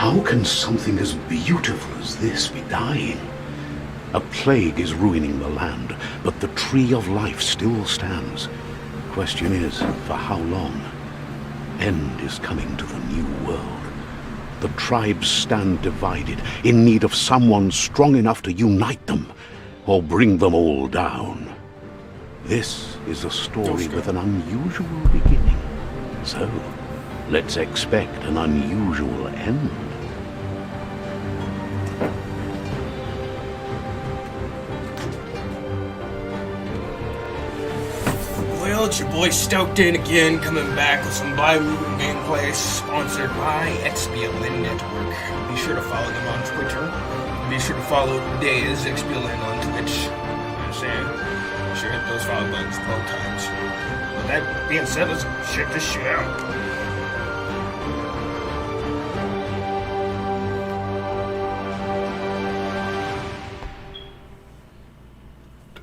How can something as beautiful as this be dying? A plague is ruining the land, but the tree of life still stands. The question is, for how long? End is coming to the new world. The tribes stand divided, in need of someone strong enough to unite them, or bring them all down. This is a story with an unusual beginning. So, let's expect an unusual end. Well, it's your boy Stoked In again, coming back with some bi-weekly gameplay sponsored by XBLN Network. Be sure to follow them on Twitter. Be sure to follow Days XBLN on Twitch. You know what I'm saying? Be sure to hit those follow buttons 12 times. With that being said, let's check this shit out.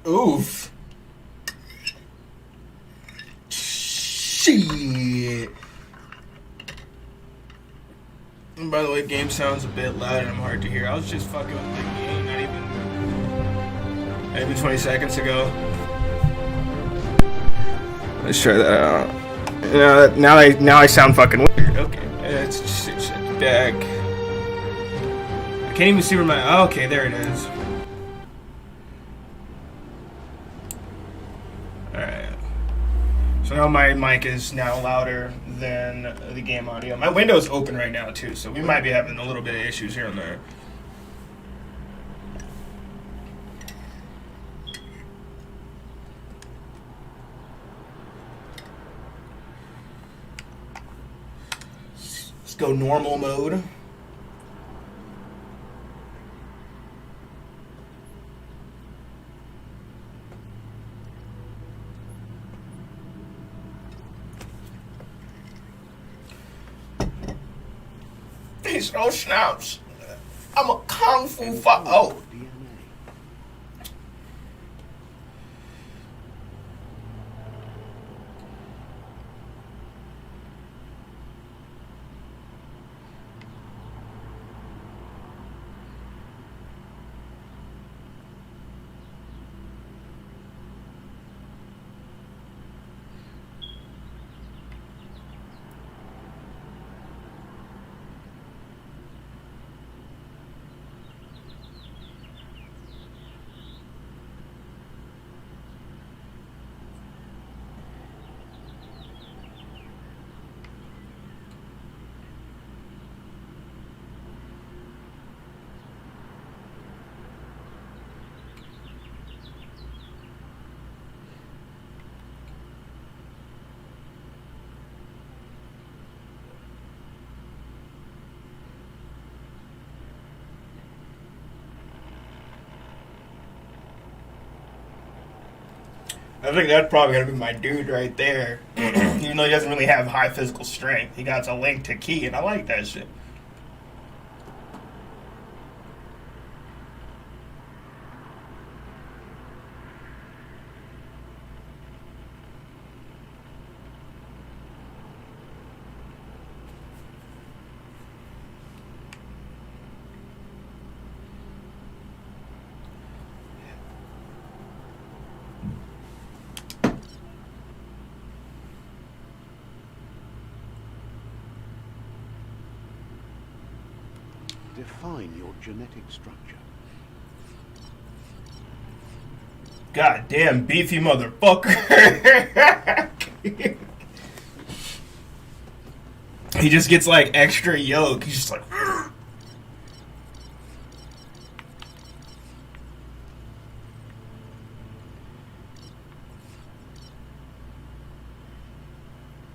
Oof. Shit. And by the way, game sounds a bit loud and I'm hard to hear. I was just fucking with the game, not even 20 seconds ago. Let's try that out. Now I sound fucking weird. Okay, let's just set the back. I can't even see where my. Oh, okay, there it is. So now my mic is now louder than the game audio. My window's open right now too, so we might be having a little bit of issues here and there. Let's go normal mode. No snaps. I'm a kung fu oh. I think that's probably going to be my dude right there. Even though he doesn't really have high physical strength. He got a link to key, and I like that shit. Define your genetic structure. Goddamn beefy motherfucker. He just gets like extra yolk. He's just like.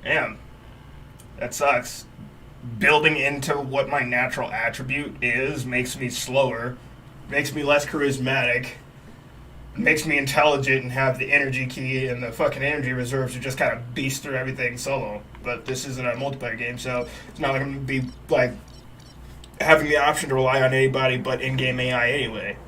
Damn. That sucks. Building into what my natural attribute is makes me slower, makes me less charismatic, makes me intelligent and have the energy key and the fucking energy reserves to just kind of beast through everything solo. But this isn't a multiplayer game, so it's not like I'm going to be like having the option to rely on anybody but in-game AI anyway.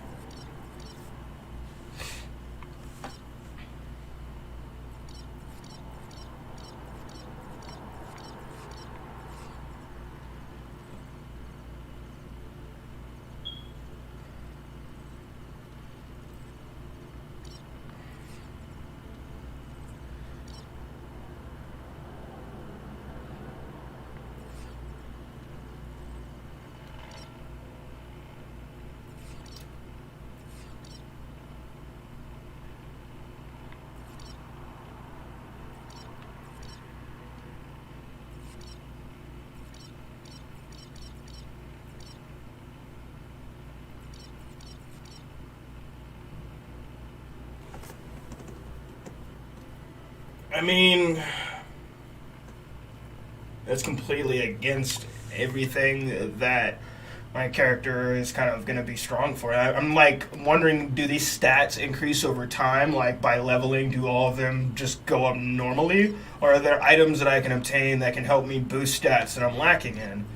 I mean, that's completely against everything that my character is kind of going to be strong for. I'm like wondering, do these stats increase over time? Like by leveling, do all of them just go up normally? Or are there items that I can obtain that can help me boost stats that I'm lacking in?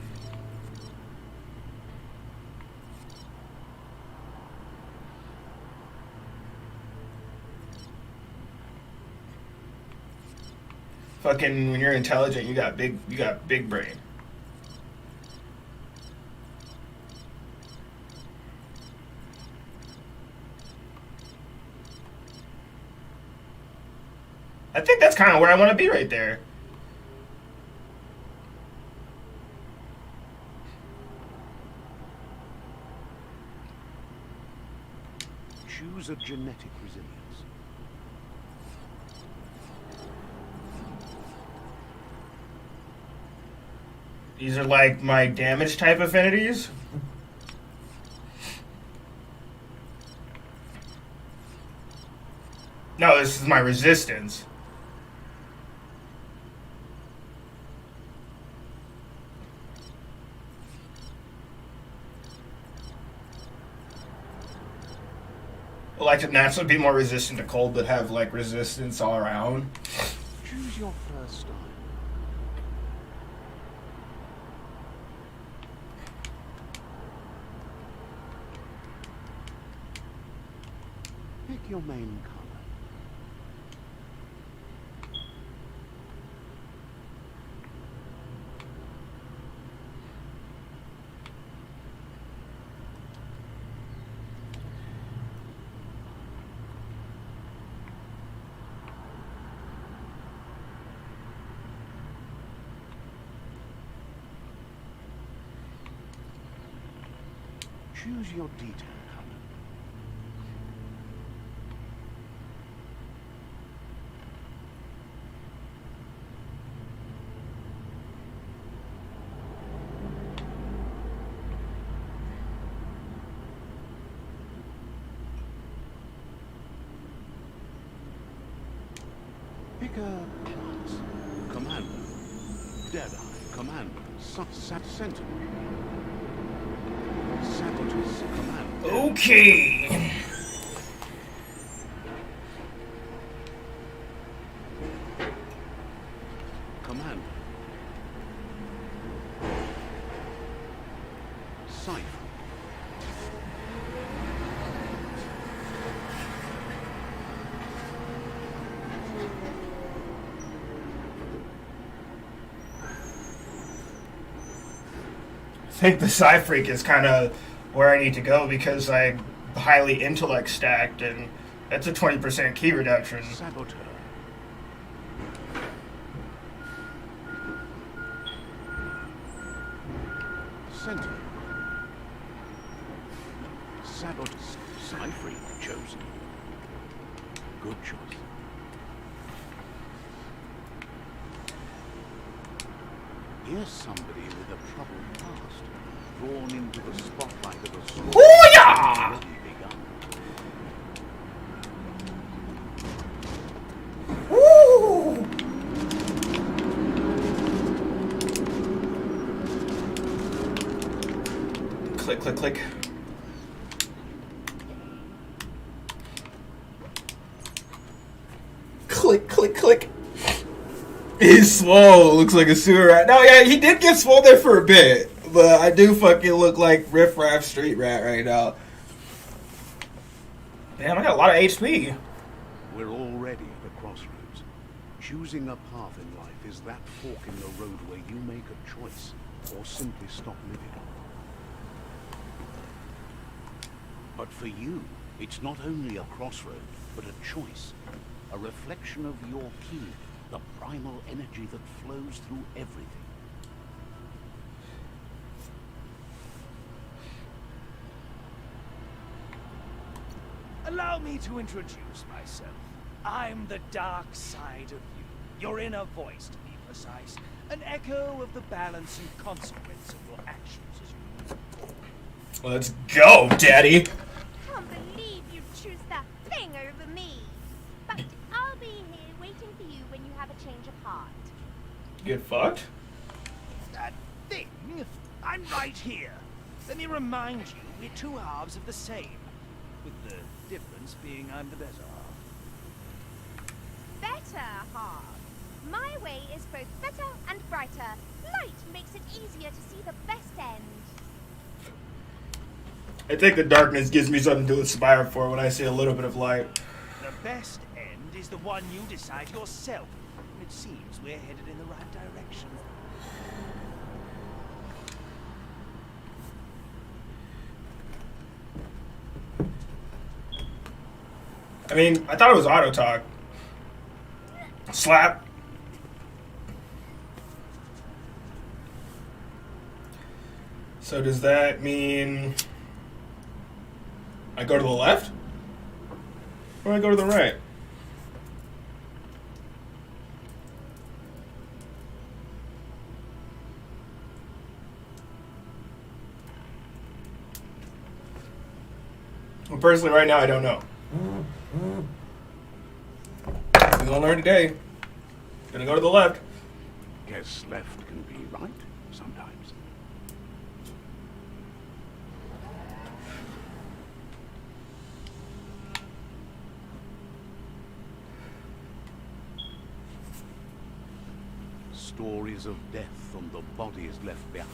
Fucking when you're intelligent, you got big brain. I think that's kind of where I want to be right there. Choose a genetic resilience. These are like my damage type affinities. No, this is my resistance. I like to naturally be more resistant to cold, but have like resistance all around. Choose your first style. Pick your main color. Choose your detail color. Pick a class. Commander. Deadeye. Commander. Sentinel. Saboteurs. Commander. Okay. Commander. Cipher. I think the Psy Freak is kind of where I need to go because I'm highly intellect stacked, and that's a 20% key reduction. Saboteur. Sentinel. Saboteur. Psy Freak chosen. Good choice. Here's somebody with a troubled past, drawn into the spotlight of a story Hoo-yah! already begun. Woo! Click, click, click. Click, click, click. He's swole. Looks like a sewer rat. No, yeah, he did get swole there for a bit. But I do fucking look like Riff Raff Street Rat right now. Damn, I got a lot of HP. We're already at a crossroads. Choosing a path in life is that fork in the road where you make a choice or simply stop living. But for you, it's not only a crossroad, but a choice. A reflection of your key, the primal energy that flows through everything. Allow me to introduce myself. I'm the dark side of you. Your inner voice, to be precise. An echo of the balance and consequence of your actions as you move. Let's go, Daddy. Can't believe you choose that thing over me. But I'll be here waiting for you when you get fucked? That thing? I'm right here. Let me remind you, we're two halves of the same. With the difference being I'm the better half. Better half. My way is both better and brighter. Light makes it easier to see the best end. I think the darkness gives me something to aspire for when I see a little bit of light. The best end is the one you decide yourself. It seems we're headed in the right direction. I mean, I thought it was auto talk. Slap. So does that mean I go to the left? Or I go to the right? Well, personally, right now, I don't know. We're gonna learn today. Gonna go to the left. Guess left can be right sometimes. Stories of death and the bodies left behind.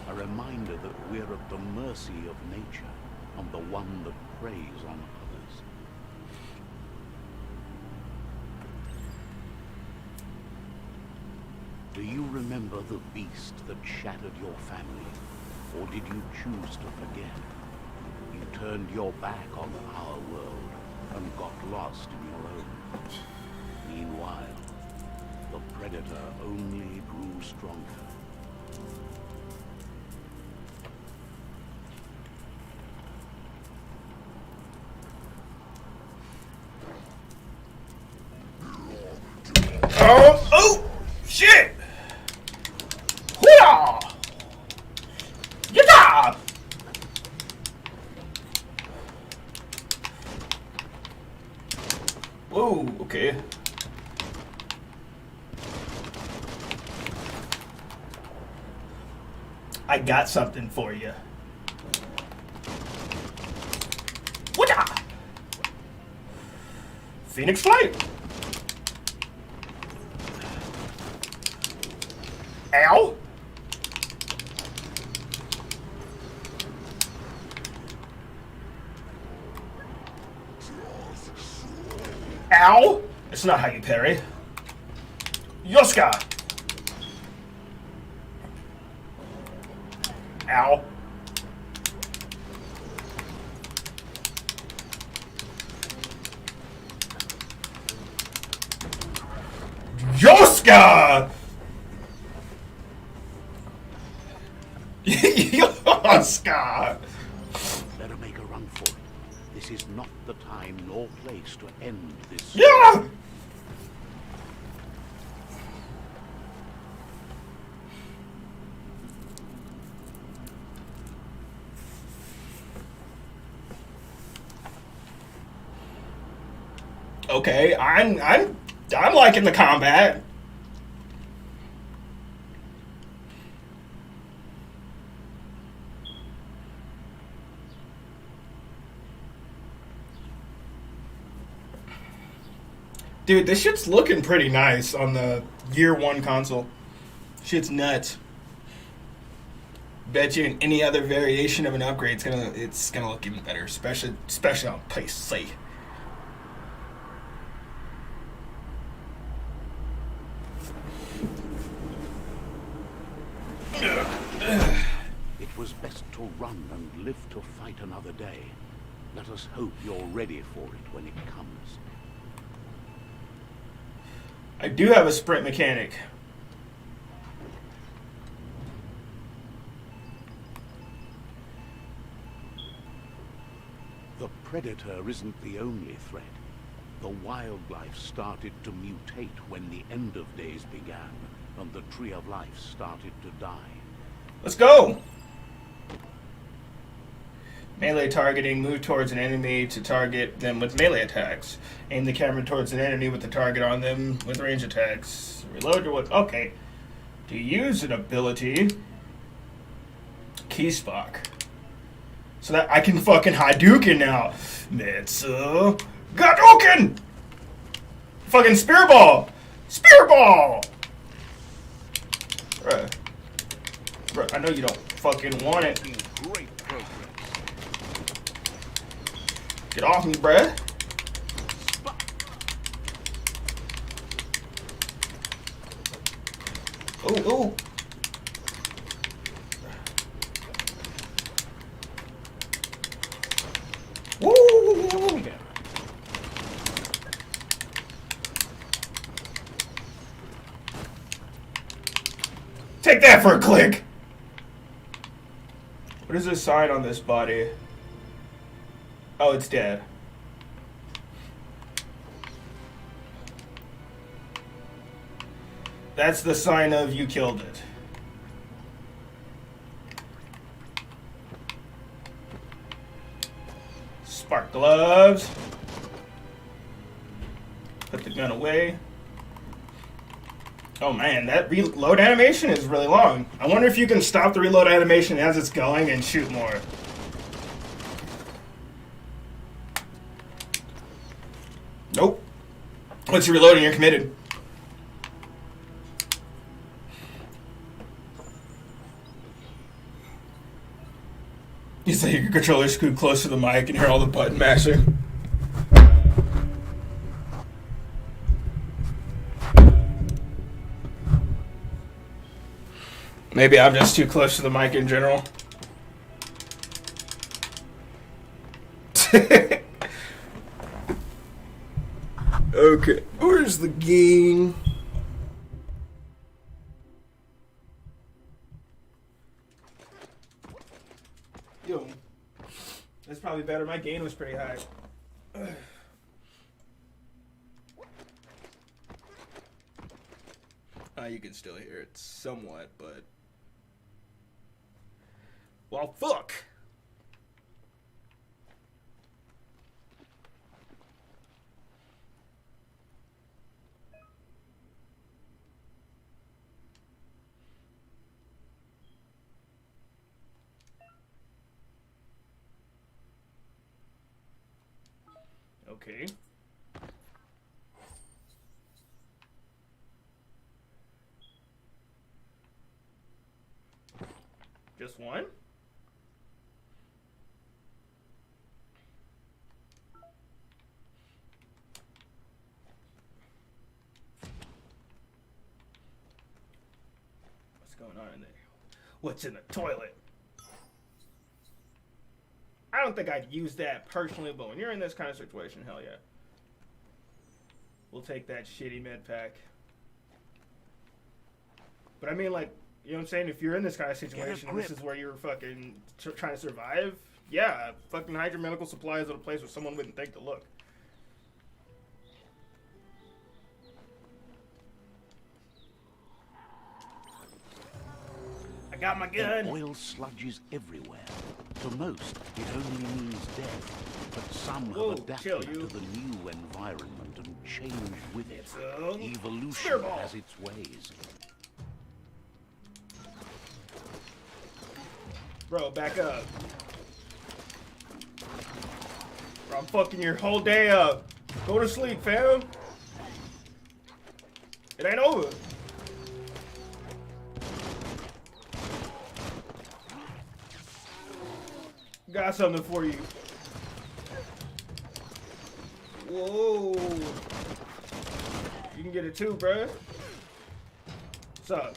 A reminder that we're at the mercy of nature and the one that preys on others. Do you remember the beast that shattered your family? Or did you choose to forget? You turned your back on our world and got lost in your own. Meanwhile, the predator only grew stronger. Oh! Oh! Shit! Hoo-yah! Yada! Whoa, okay. I got something for you. Wada! Phoenix Flight! Ow! Ow! It's not how you parry. Yoska! Ow. Yoska! Yoska! Better make a run for it. This is not the time nor place to end this. Yeah! Okay, I'm liking the combat. Dude, this shit's looking pretty nice on the year one console. Shit's nuts. Bet you in any other variation of an upgrade, it's gonna look even better, especially on PC. It was best to run and live to fight another day. Let us hope you're ready for it when it comes. I do have a sprint mechanic. The predator isn't the only threat. The wildlife started to mutate when the end of days began, and the tree of life started to die. Let's go! Melee targeting. Move towards an enemy to target them with melee attacks. Aim the camera towards an enemy with the target on them with range attacks. Reload your weapon. Okay. To use an ability. Keyspock. So that I can fucking Hadouken now. Mitsu. Hadouken! Fucking Spearball! Spearball! Bruh, I know you don't fucking want it. Great progress. Get off me, bruh. Ooh, ooh. Woo! Take that for a click! What is this sign on this body? Oh, it's dead. That's the sign of you killed it. Spark gloves. Put the gun away. Oh man, that reload animation is really long. I wonder if you can stop the reload animation as it's going and shoot more. Nope. Once you're reloading, you're committed. You say your controller's screwed close to the mic and hear all the button mashing. Maybe I'm just too close to the mic in general. Okay, where's the game? Yo, that's probably better. My gain was pretty high. You can still hear it somewhat, but... Well, fuck! Okay. Just one? What's going on in there? What's in the toilet? I don't think I'd use that personally, but when you're in this kind of situation, hell yeah. We'll take that shitty med pack. But I mean, like, you know what I'm saying? If you're in this kind of situation, this is where you're fucking trying to survive. Yeah, fucking hide your medical supplies at a place where someone wouldn't think to look. I got my gun. The oil sludges everywhere. To most, it only means death. But some have adapted to the new environment and changed with it. Evolution has its ways. Bro, back up. Bro, I'm fucking your whole day up. Go to sleep, fam. It ain't over. Got something for you. Whoa. You can get it too, bruh. What's up?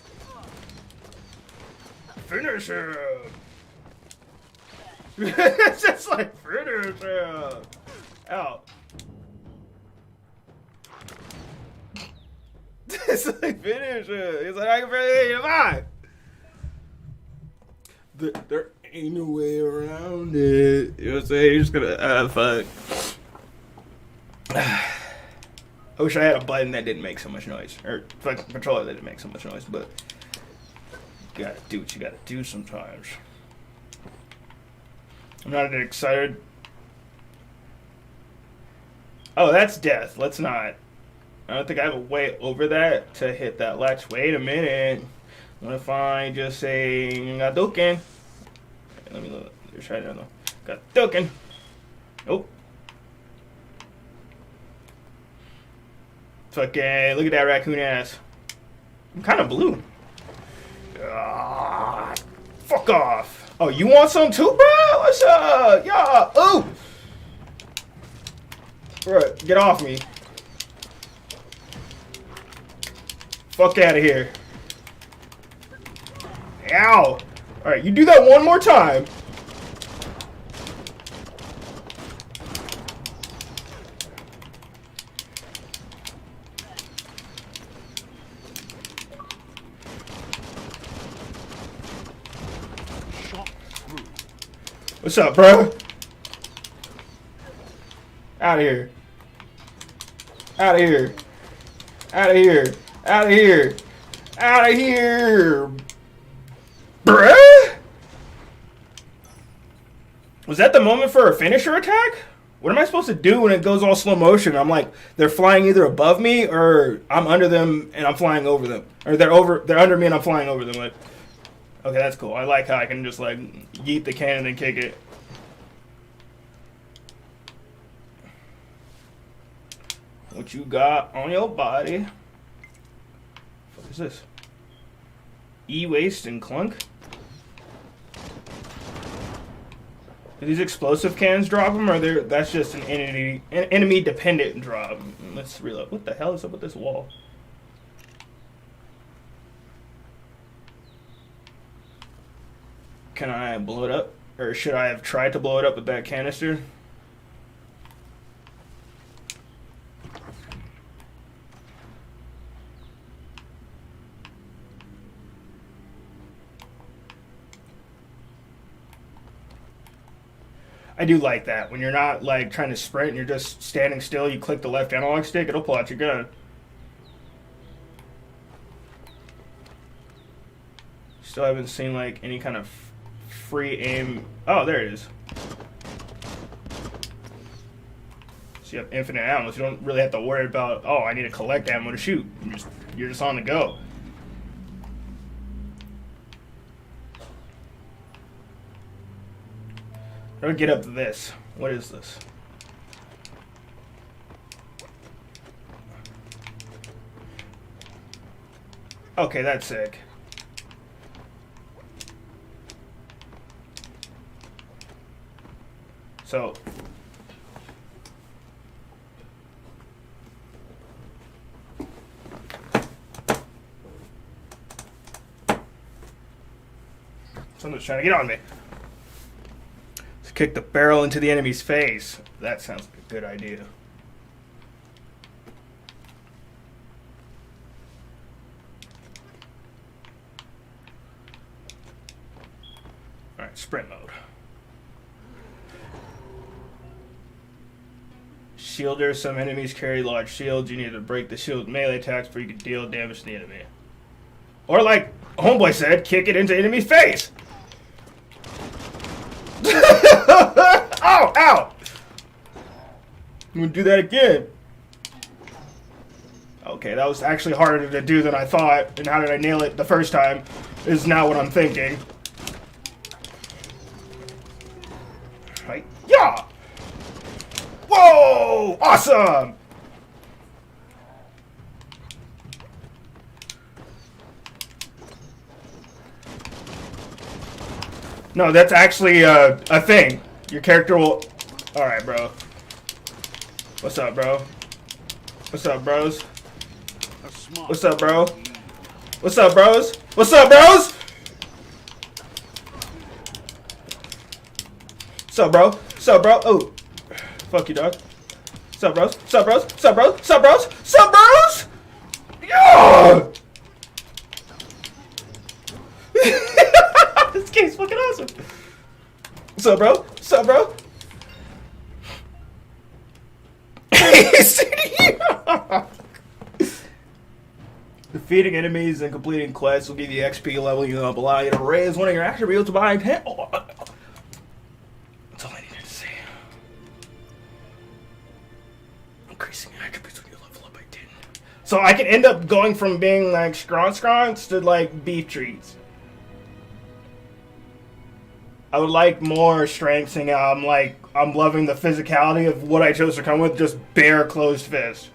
Finish him. It's just like finish him. Out. It's like finish him. It's like I can barely him out. There ain't no way around it. You know what I'm saying? You're just gonna fuck. I wish I had a button that didn't make so much noise. Or fucking controller that didn't make so much noise, but you gotta do what you gotta do sometimes. I'm not excited. Oh, that's death. Let's not. I don't think I have a way over that to hit that latch. Wait a minute. What if I just say Hadouken? Let me look. You're trying to know. Hadouken. Nope. Fucking look at that raccoon ass. I'm kind of blue. Ah, fuck off. Oh, you want some too, bro? What's up? Yeah. Ooh. Bro, get off me. Fuck out of here. Ow. Alright, you do that one more time. What's up, bro? Out of here. Out of here. Out of here. Out of here. Out of here. Bruh? Was that the moment for a finisher attack? What am I supposed to do when it goes all slow motion? I'm like, they're flying either above me or I'm under them and I'm flying over them. Or they're under me and I'm flying over them. Like, okay, that's cool. I like how I can just like yeet the cannon and kick it. What you got on your body? What is this? E-waste and clunk? Do these explosive cannons drop them, or that's just an enemy dependent drop? Let's reload. What the hell is up with this wall? Can I blow it up? Or should I have tried to blow it up with that canister? I do like that. When you're not like trying to sprint and you're just standing still, you click the left analog stick, it'll pull out your gun. Still haven't seen like any kind of free aim. Oh, there it is. So you have infinite ammo, so you don't really have to worry about, oh, I need to collect ammo to shoot. You're just on the go. How do I get up to this? What is this? Okay, that's sick. So someone's trying to get on me. Let's kick the barrel into the enemy's face. That sounds like a good idea. Alright, sprint mode. Shielder. Some enemies carry large shields. You need to break the shield melee attacks before you can deal damage to the enemy. Or like Homeboy said, kick it into enemy's face. Oh, ow! I'm gonna do that again. Okay, that was actually harder to do than I thought. And how did I nail it the first time is now what I'm thinking. Right? Yeah! Whoa! Awesome! No, that's actually a thing. Your character will... Alright, bro. What's up, bro? What's up, bros? What's up, bro? What's up, bros? What's up, bros? What's up, bro? What's up, bro? Oh. Fuck you, dog. What's up, bros? What's up, bros? What's up, bros? What's up, bros? What's up, bros? Yeah! This game's fucking awesome. What's up, bro? What's up, bro? Defeating enemies and completing quests will give you XP leveling up, allow you to raise one of your attributes by 10. So I can end up going from being like scrons to like beef treats. I would like more strengths, and I'm loving the physicality of what I chose to come with, just bare closed fist.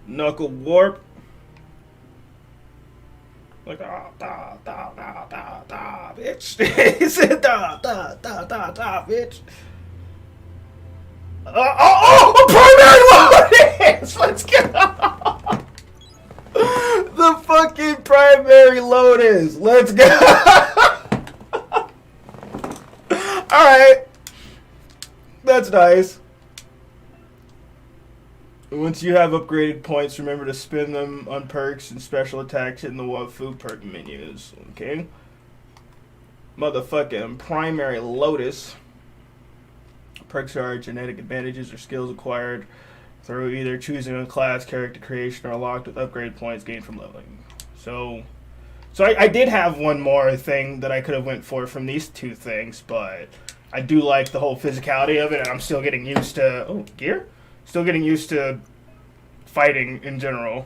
Knuckle warp. Like bitch. He said bitch. Primary lotus. Let's go. The fucking primary lotus. Let's go. All right. That's nice. Once you have upgraded points, remember to spend them on perks and special attacks in the Wafu perk menus. Okay? Motherfucking primary lotus. Perks are genetic advantages or skills acquired through either choosing a class, character creation, or locked with upgrade points gained from leveling. So I did have one more thing that I could have went for from these two things, but I do like the whole physicality of it, and I'm still getting used to... Oh, gear? Still getting used to fighting in general.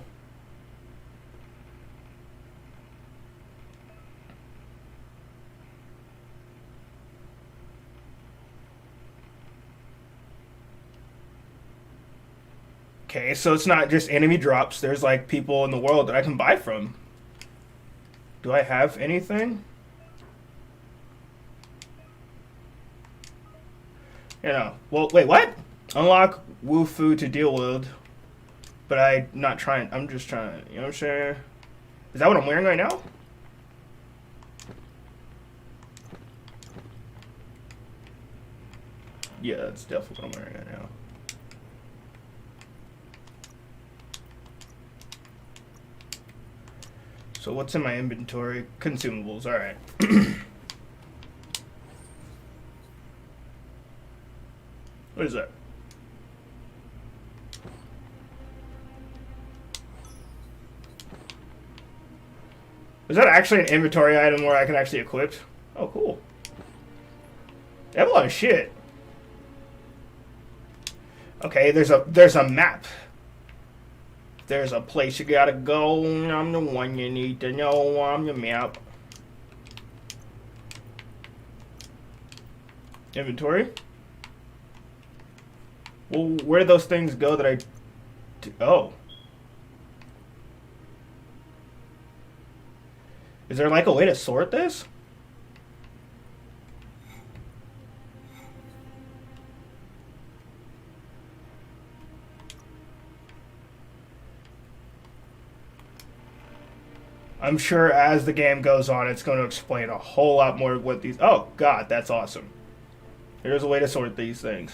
Okay, so it's not just enemy drops. There's like people in the world that I can buy from. Do I have anything? You know, well, wait, what? Unlock Wufu to deal with, but I'm just trying, you know what I'm saying? Is that what I'm wearing right now? Yeah, that's definitely what I'm wearing right now. So what's in my inventory? Consumables, alright. What is that? Is that actually an inventory item where I can actually equip? Oh, cool. They have a lot of shit. Okay, there's a map. There's a place you gotta go. I'm the one you need to know. I'm the map. Inventory. Well, where do those things go that oh. Is there like a way to sort this? I'm sure as the game goes on, it's going to explain a whole lot more of what these... Oh, God, that's awesome. There's a way to sort these things.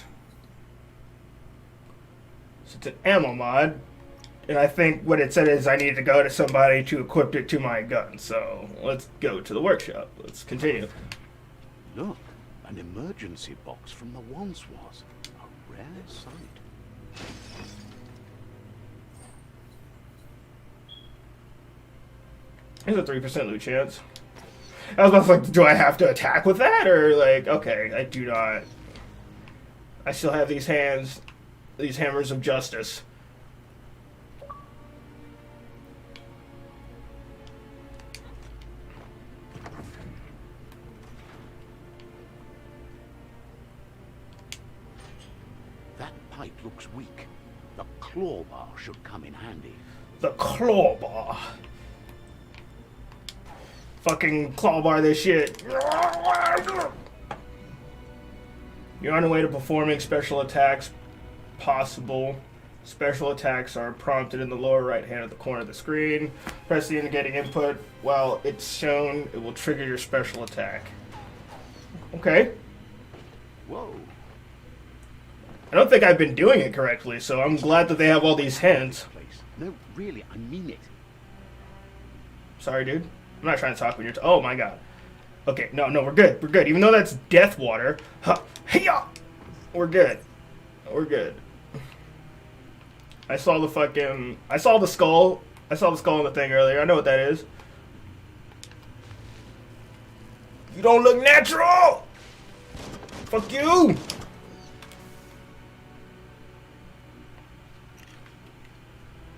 So it's an ammo mod. And I think what it said is I need to go to somebody to equip it to my gun. So let's go to the workshop. Let's continue. Look, an emergency box from the once was. A rare sight. There's a 3% loot chance. I was about to like, do I have to attack with that? Or like, okay, I do not. I still have these hands, these hammers of justice. That pipe looks weak. The claw bar should come in handy. The claw bar. Fucking claw bar this shit. You're on the way to performing special attacks. Possible. Special attacks are prompted in the lower right hand of the corner of the screen. Press the indicating input while it's shown. It will trigger your special attack. Okay. Whoa. I don't think I've been doing it correctly, so I'm glad that they have all these hints. No, really, I mean it. Sorry, dude. I'm not trying to talk when you're... oh, my God. Okay, no, we're good. We're good. Even though that's death water. Huh. Hey-ya! We're good. We're good. I saw the skull. I saw the skull in the thing earlier. I know what that is. You don't look natural! Fuck you!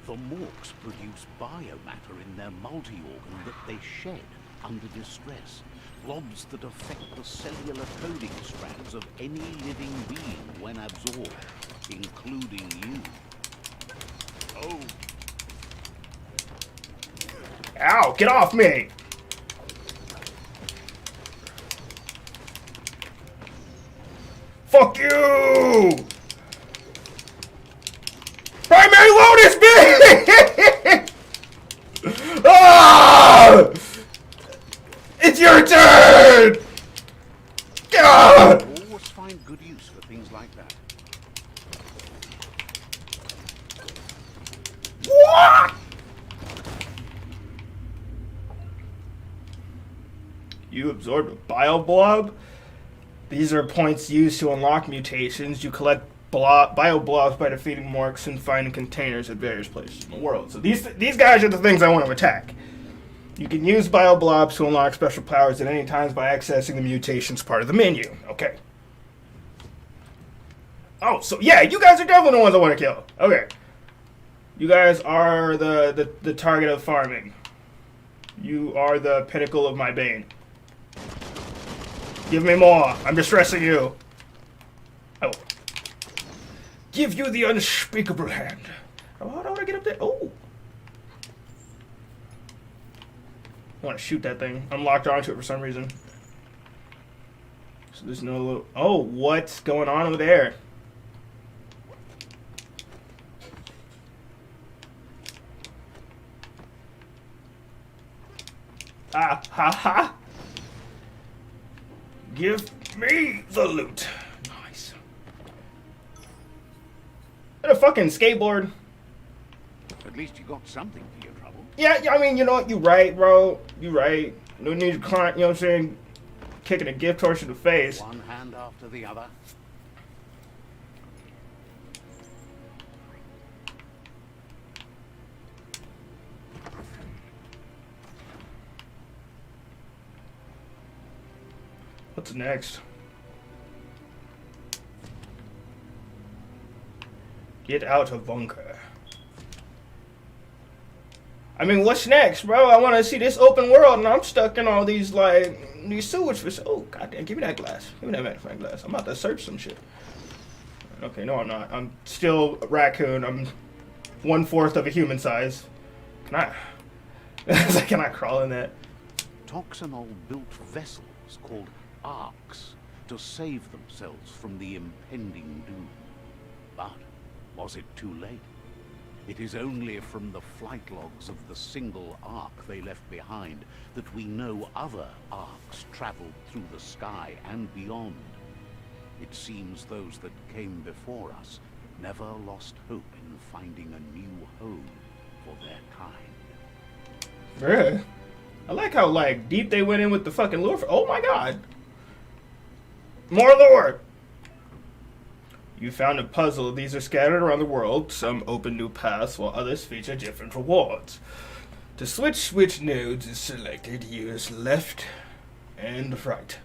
The Morks produce biomatter in their multi-organ that they shed under distress. Blobs that affect the cellular coding strands of any living being when absorbed, including you. Oh. Ow, get off me! Fuck you! Primary Lotus, bitch! Ah! It's your turn! God! Always find good use for things like that. What? You absorbed a bio blob? These are points used to unlock mutations. You collect bio blobs by defeating Morks and finding containers at various places in the world. So these guys are the things I want to attack. You can use bio blobs to unlock special powers at any times by accessing the mutations part of the menu. Okay. Oh, so yeah, you guys are definitely the ones I want to kill. Okay. You guys are the target of farming. You are the pinnacle of my bane. Give me more. I'm distressing you. I will give you the unspeakable hand. How do I get up there? Oh. I want to shoot that thing. I'm locked onto it for some reason. So there's no little... Oh, what's going on over there? Ah, ha, ha. Give me the loot. Nice. And a fucking skateboard. At least you got something for your trouble. Yeah, I mean, you know what? You right, bro. You right. No need to climb, you know what I'm saying? Kicking a gift horse in the face. One hand after the other. What's next? Get out of bunker. I mean, what's next, bro? I want to see this open world, and I'm stuck in all these, like, these sewage facilities. Oh, goddamn, give me that glass. Give me that magnifying glass. I'm about to search some shit. Okay, no, I'm not. I'm still a raccoon. I'm 1/4 of a human size. Can I... can I crawl in that? Toxanol built vessels called arcs to save themselves from the impending doom. But was it too late? It is only from the flight logs of the single arc they left behind that we know other arcs traveled through the sky and beyond. It seems those that came before us never lost hope in finding a new home for their kind. Bruh. I like how, like, deep they went in with the fucking lore. Oh my god. More lore! You found a puzzle. These are scattered around the world. Some open new paths, while others feature different rewards. To switch which nodes is selected, use left and right.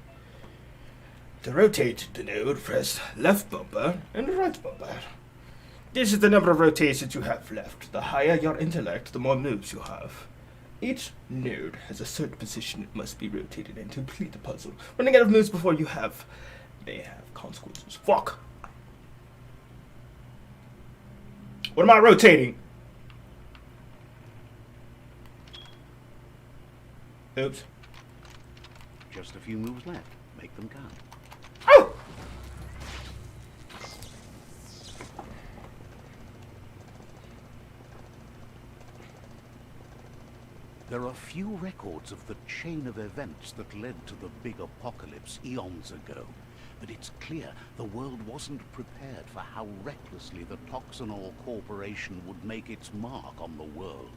To rotate the node, press left bumper and right bumper. This is the number of rotations you have left. The higher your intellect, the more moves you have. Each node has a certain position it must be rotated in to complete the puzzle. Running out of moves before you may have consequences. Fuck! What am I rotating? Oops. Just a few moves left. Make them count. Oh! There are few records of the chain of events that led to the big apocalypse eons ago, but it's clear the world wasn't prepared for how recklessly the Toxanol Corporation would make its mark on the world.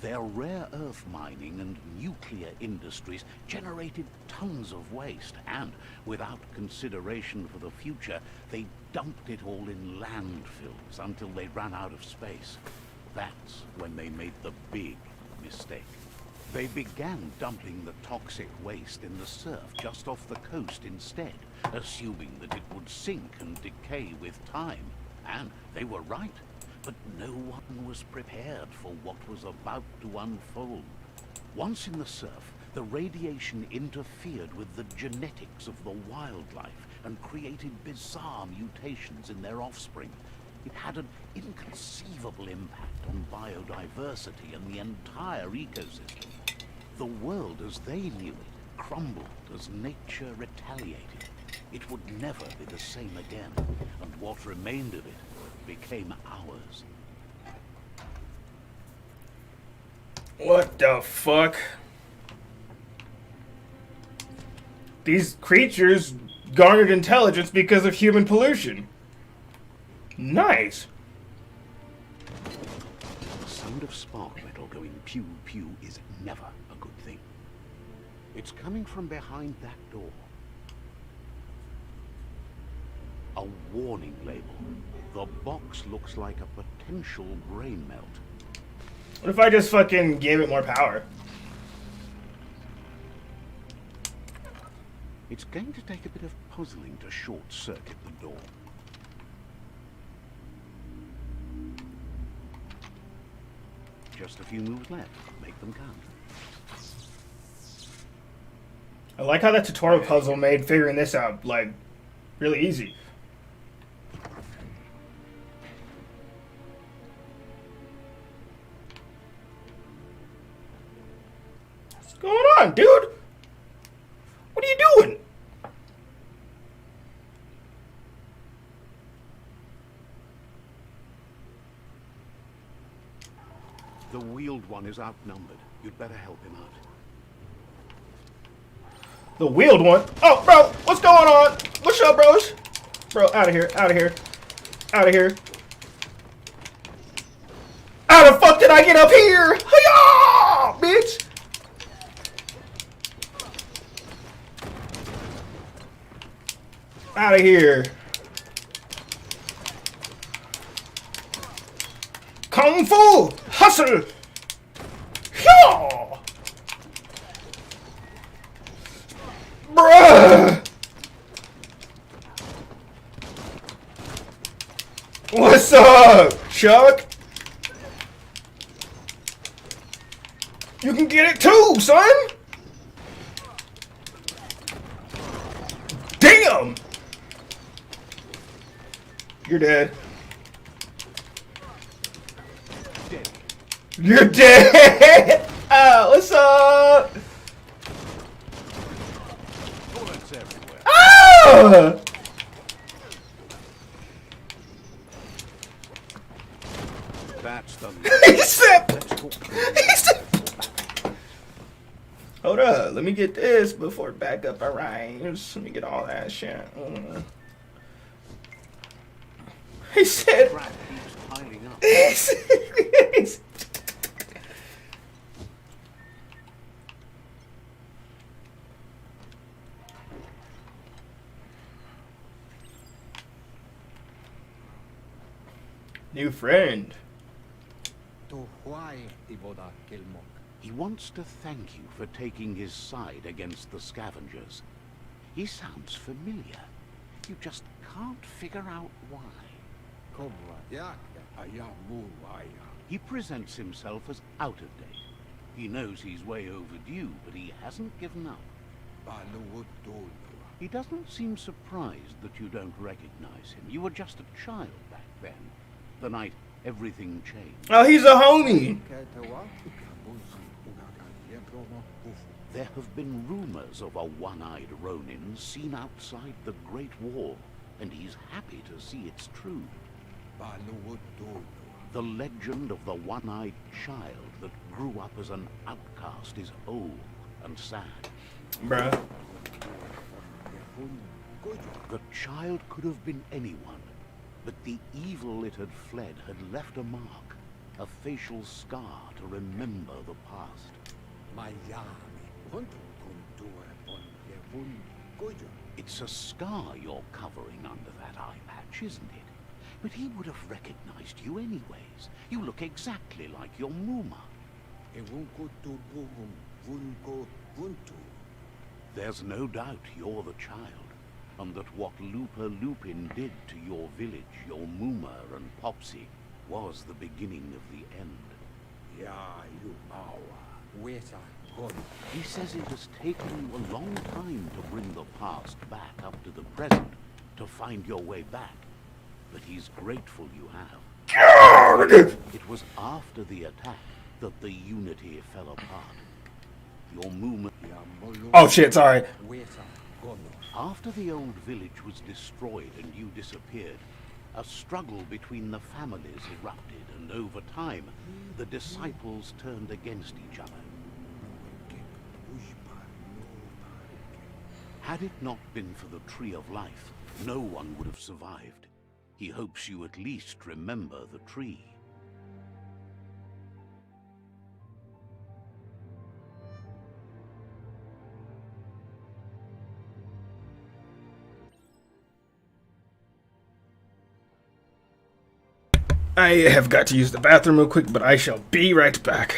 Their rare earth mining and nuclear industries generated tons of waste, and without consideration for the future, they dumped it all in landfills until they ran out of space. That's when they made the big mistake. They began dumping the toxic waste in the surf just off the coast instead, assuming that it would sink and decay with time. And they were right. But no one was prepared for what was about to unfold. Once in the surf, the radiation interfered with the genetics of the wildlife and created bizarre mutations in their offspring. It had an inconceivable impact on biodiversity and the entire ecosystem. The world as they knew it crumbled as nature retaliated. It would never be the same again, and what remained of it became ours. What the fuck? These creatures garnered intelligence because of human pollution. Nice. The sound of spark metal going pew pew is never a good thing. It's coming from behind that door. A warning label. The box looks like a potential brain melt. What if I just fucking gave it more power? It's going to take a bit of puzzling to short-circuit the door. Just a few moves left. Make them count. I like how that tutorial puzzle made figuring this out, like, really easy. What's going on, dude? What are you doing? The wheeled one is outnumbered. You'd better help him out. The wheeled one? Oh, bro, what's going on? What's up, bros? Bro, out of here, out of here, out of here. How the fuck did I get up here? Hi-yah, bitch! Out of here. Kung Fu! Hustle! Hyah! Bruh! What's up, Chuck? You can get it too, son! Damn! You're dead. You're dead! Oh, what's up? Bullets everywhere. Ah! That's the... He said... Let's talk. He said... Hold up, let me get this before backup arrives. Let me get all that shit. He said... Crap keeps piling up. He's... New friend. He wants to thank you for taking his side against the scavengers. He sounds familiar. You just can't figure out why. He presents himself as out of date. He knows he's way overdue, but he hasn't given up. He doesn't seem surprised that you don't recognize him. You were just a child back then. The night everything changed. Oh, he's a homie. There have been rumors of a one-eyed Ronin seen outside the Great Wall, and he's happy to see it's true. The legend of the one-eyed child that grew up as an outcast is old and sad. Bruh. The child could have been anyone, but the evil it had fled had left a mark. a facial scar to remember the past. It's a scar you're covering under that eye patch, isn't it? But he would have recognized you anyways. You look exactly like your Muma. There's no doubt you're the child, and that what Lupa Lupin did to your village, your Muma and Popsy, was the beginning of the end. He says it has taken you a long time to bring the past back up to the present, to find your way back. But he's grateful you have. It was after the attack that the Unity fell apart. Your Muma... Oh shit, sorry. After the old village was destroyed and you disappeared, a struggle between the families erupted, and over time, the disciples turned against each other. Had it not been for the Tree of Life, no one would have survived. He hopes you at least remember the tree. I have got to use the bathroom real quick, but I shall be right back.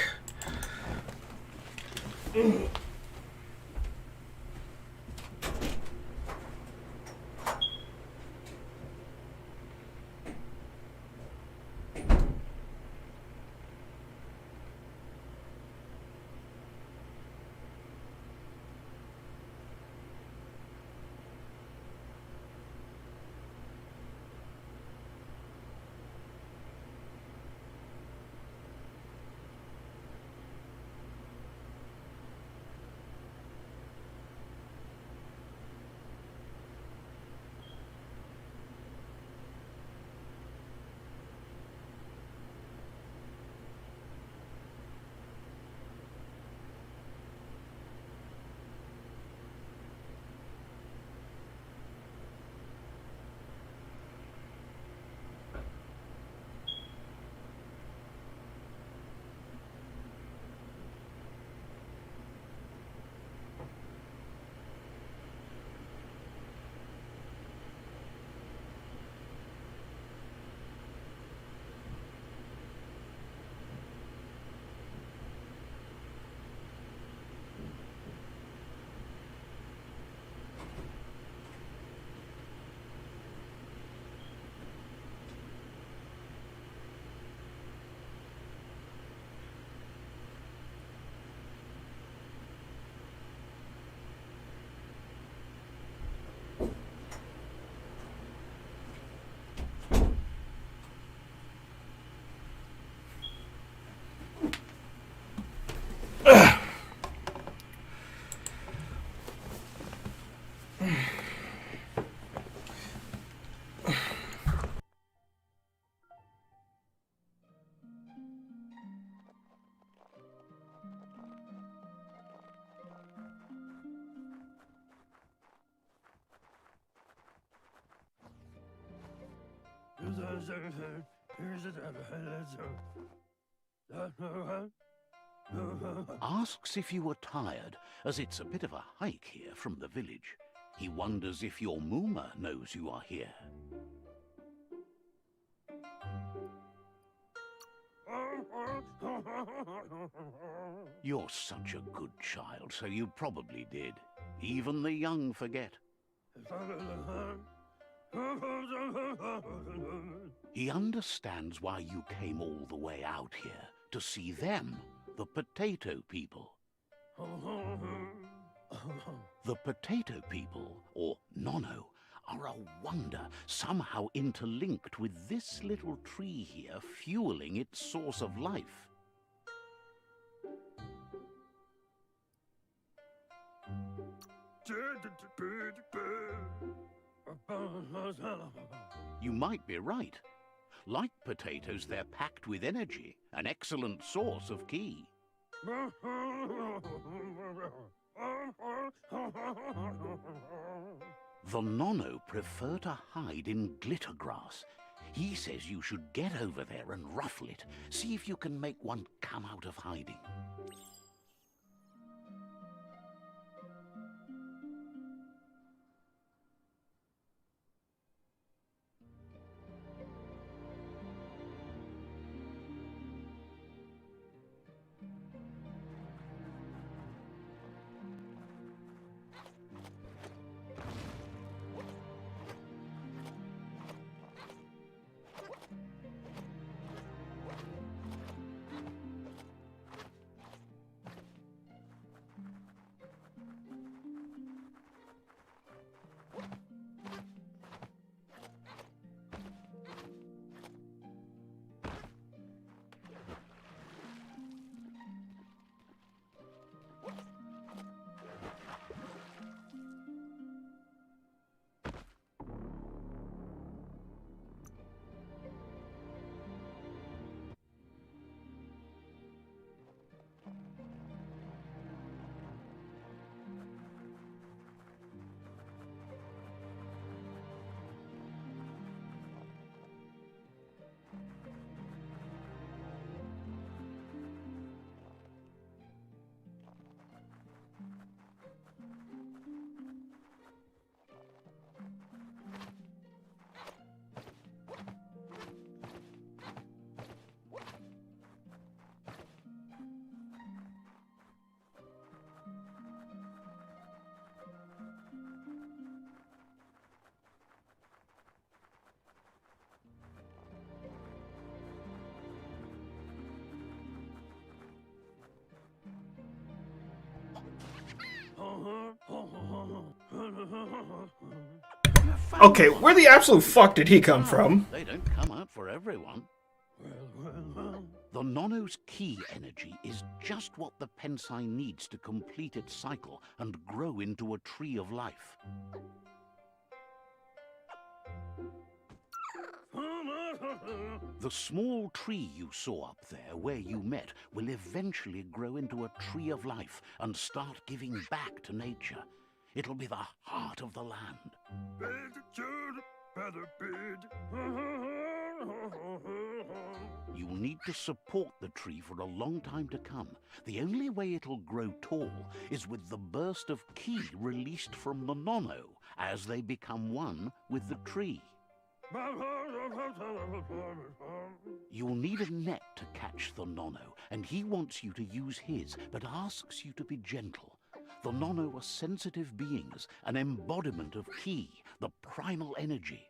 Asks if you were tired, as it's a bit of a hike here from the village. He wonders if your Muma knows you are here. You're such a good child, so you probably did. Even the young forget. He understands why you came all the way out here, to see them, the potato people. The potato people, or Nono, are a wonder, somehow interlinked with this little tree here, fueling its source of life. You might be right. Like potatoes, they're packed with energy, an excellent source of ki. The Nono prefer to hide in glitter grass. He says you should get over there and ruffle it. See if you can make one come out of hiding. Okay, where the absolute fuck did he come from? They don't come out for everyone. The Nono's key energy is just what the Pensai needs to complete its cycle and grow into a tree of life. The small tree you saw up there where you met will eventually grow into a tree of life and start giving back to nature. It'll be the heart of the land. You'll need to support the tree for a long time to come. The only way it'll grow tall is with the burst of ki released from the Nono as they become one with the tree. You'll need a net to catch the Nono, and he wants you to use his, but asks you to be gentle. The Nono are sensitive beings, an embodiment of ki, the primal energy.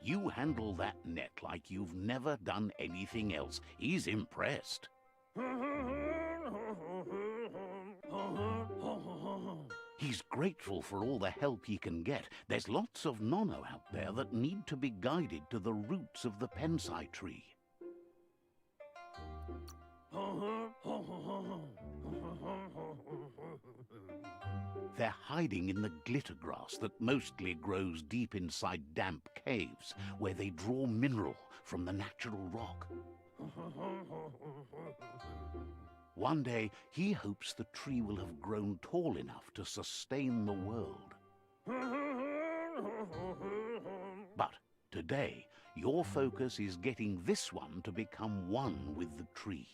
You handle that net like you've never done anything else. He's impressed. He's grateful for all the help he can get. There's lots of Nono out there that need to be guided to the roots of the Pensai tree. They're hiding in the glitter grass that mostly grows deep inside damp caves, where they draw mineral from the natural rock. One day, he hopes the tree will have grown tall enough to sustain the world. But today, your focus is getting this one to become one with the tree.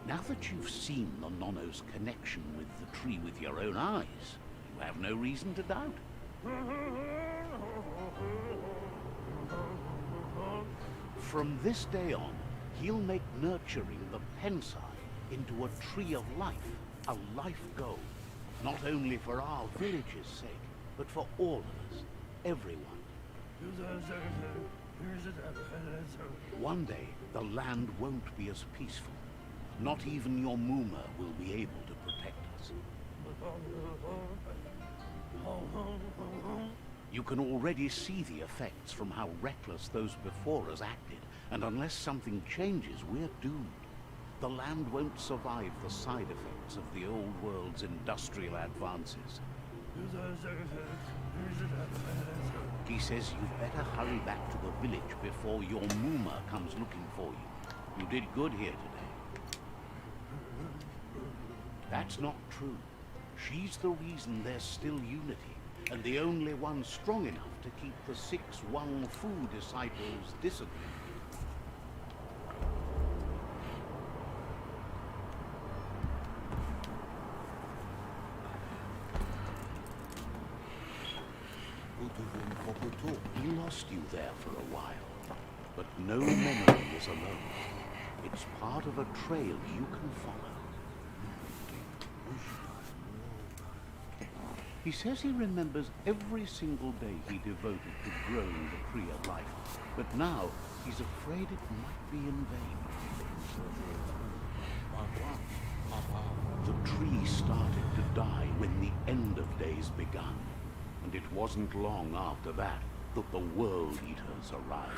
Now that you've seen the Nonno's connection with the tree with your own eyes, you have no reason to doubt. From this day on, he'll make nurturing the Pensai into a tree of life, a life goal. Not only for our village's sake, but for all of us, everyone. One day, the land won't be as peaceful. Not even your Muma will be able to protect us. You can already see the effects from how reckless those before us acted, and unless something changes, we're doomed. The land won't survive the side effects of the old world's industrial advances. He says you'd better hurry back to the village before your Muma comes looking for you. You did good here today. That's not true. She's the reason there's still unity, and the only one strong enough to keep the 6 Wang Fu disciples disciplined. He lost you there for a while, but no memory is alone. It's part of a trail you can follow. He says he remembers every single day he devoted to growing the tree of life, but now he's afraid it might be in vain. The tree started to die when the end of days began, and it wasn't long after that that the World Eaters arrived.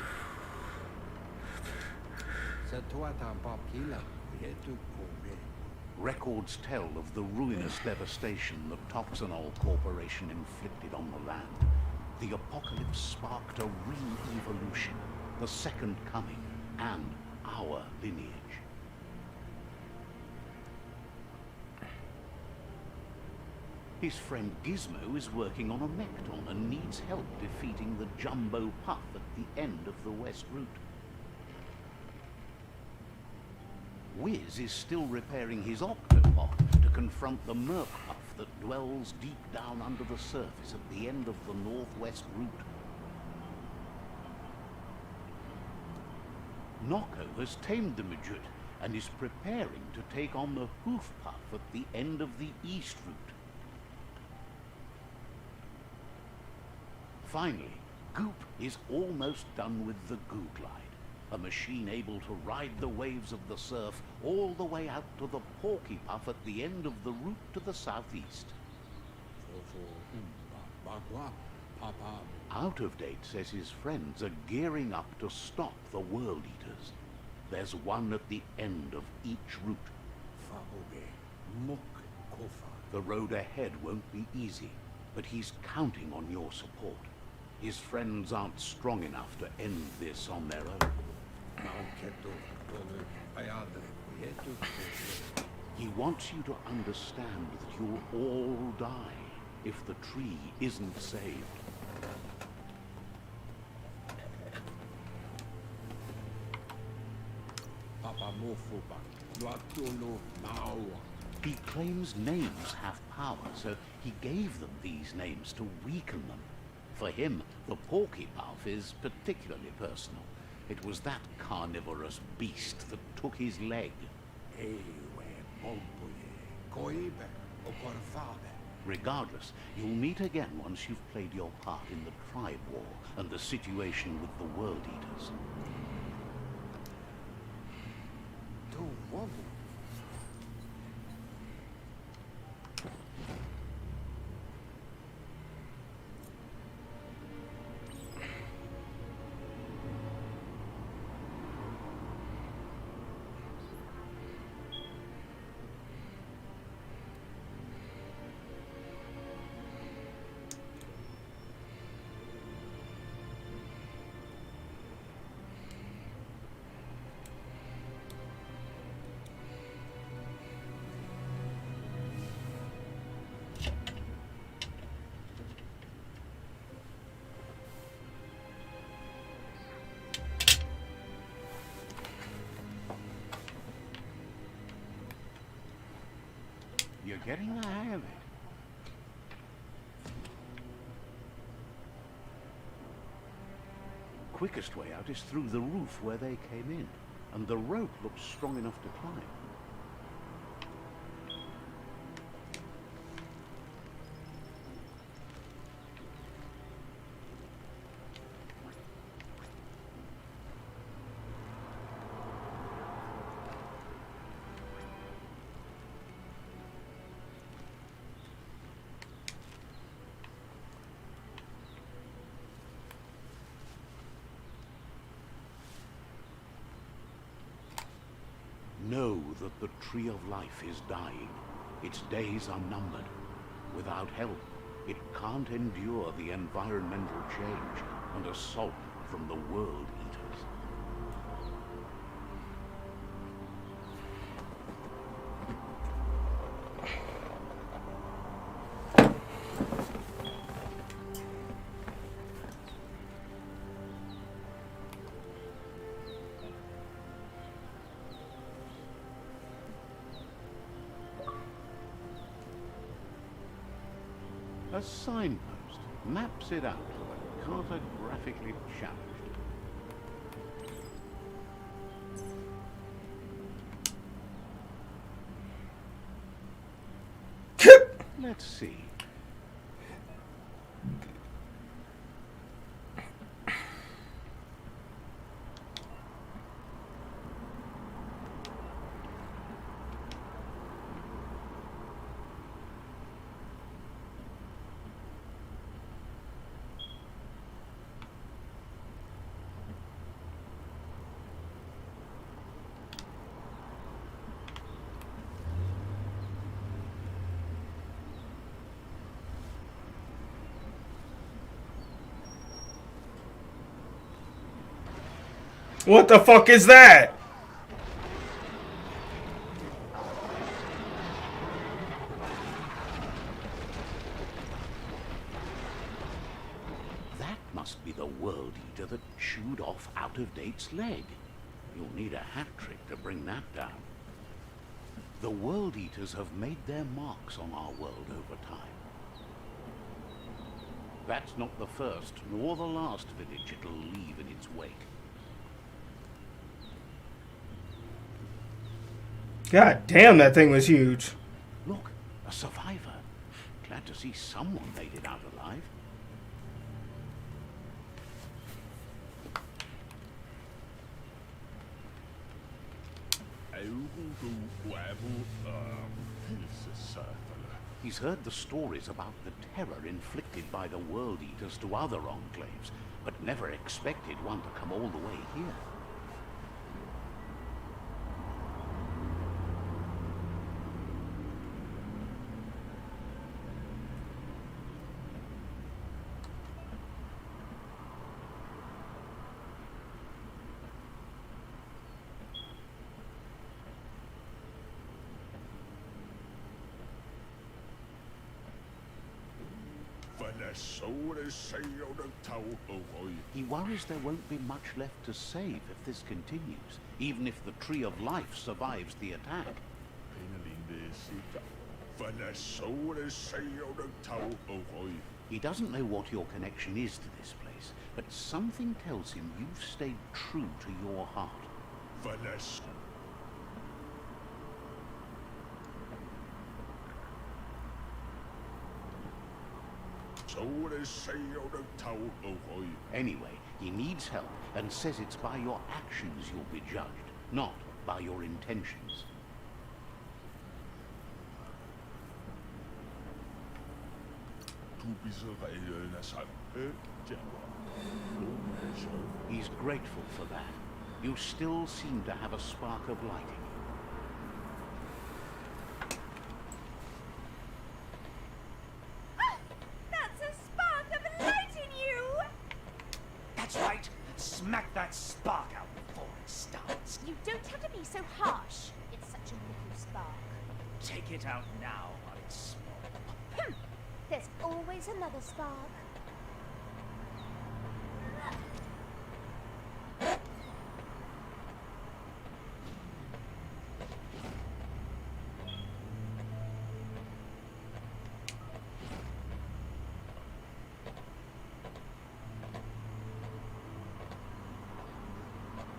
Records tell of the ruinous devastation the Toxanol Corporation inflicted on the land. The apocalypse sparked a re-evolution, the second coming, and our lineage. His friend Gizmo is working on a Mekton and needs help defeating the Jumbo Puff at the end of the West Route. Wiz is still repairing his Octopod to confront the Merc Puff that dwells deep down under the surface at the end of the Northwest Route. Nocco has tamed the Majut and is preparing to take on the Hoof Puff at the end of the East Route. Finally, Goop is almost done with the Goo Glide, a machine able to ride the waves of the surf all the way out to the Porky Puff at the end of the route to the southeast. Out of Date says his friends are gearing up to stop the World Eaters. There's one at the end of each route. The road ahead won't be easy, but he's counting on your support. His friends aren't strong enough to end this on their own. He wants you to understand that you'll all die if the tree isn't saved. He claims names have power, so he gave them these names to weaken them. For him, the Porky Puff is particularly personal. It was that carnivorous beast that took his leg. Regardless, you'll meet again once you've played your part in the Tribe War and the situation with the World Eaters. You're getting the hang of it. Quickest way out is through the roof where they came in, and the rope looks strong enough to climb. Know that the Tree of Life is dying. Its days are numbered. Without help, it can't endure the environmental change and assault from the World Eaters. A signpost maps it out to the cartographically challenged. Let's see. What the fuck is that? That must be the World Eater that chewed off Out-of-Date's leg. You'll need a hat trick to bring that down. The World Eaters have made their marks on our world over time. That's not the first nor the last village it'll leave in its wake. God damn, that thing was huge. Look, a survivor. Glad to see someone made it out alive. He's heard the stories about the terror inflicted by the World Eaters to other enclaves, but never expected one to come all the way here. He worries there won't be much left to save if this continues, even if the Tree of Life survives the attack. He doesn't know what your connection is to this place, but something tells him you've stayed true to your heart. Anyway, he needs help and says it's by your actions you'll be judged, not by your intentions. He's grateful for that. You still seem to have a spark of light in you. Smack that spark out before it starts. You don't have to be so harsh. It's such a little spark. Take it out now while it's small. There's always another spark.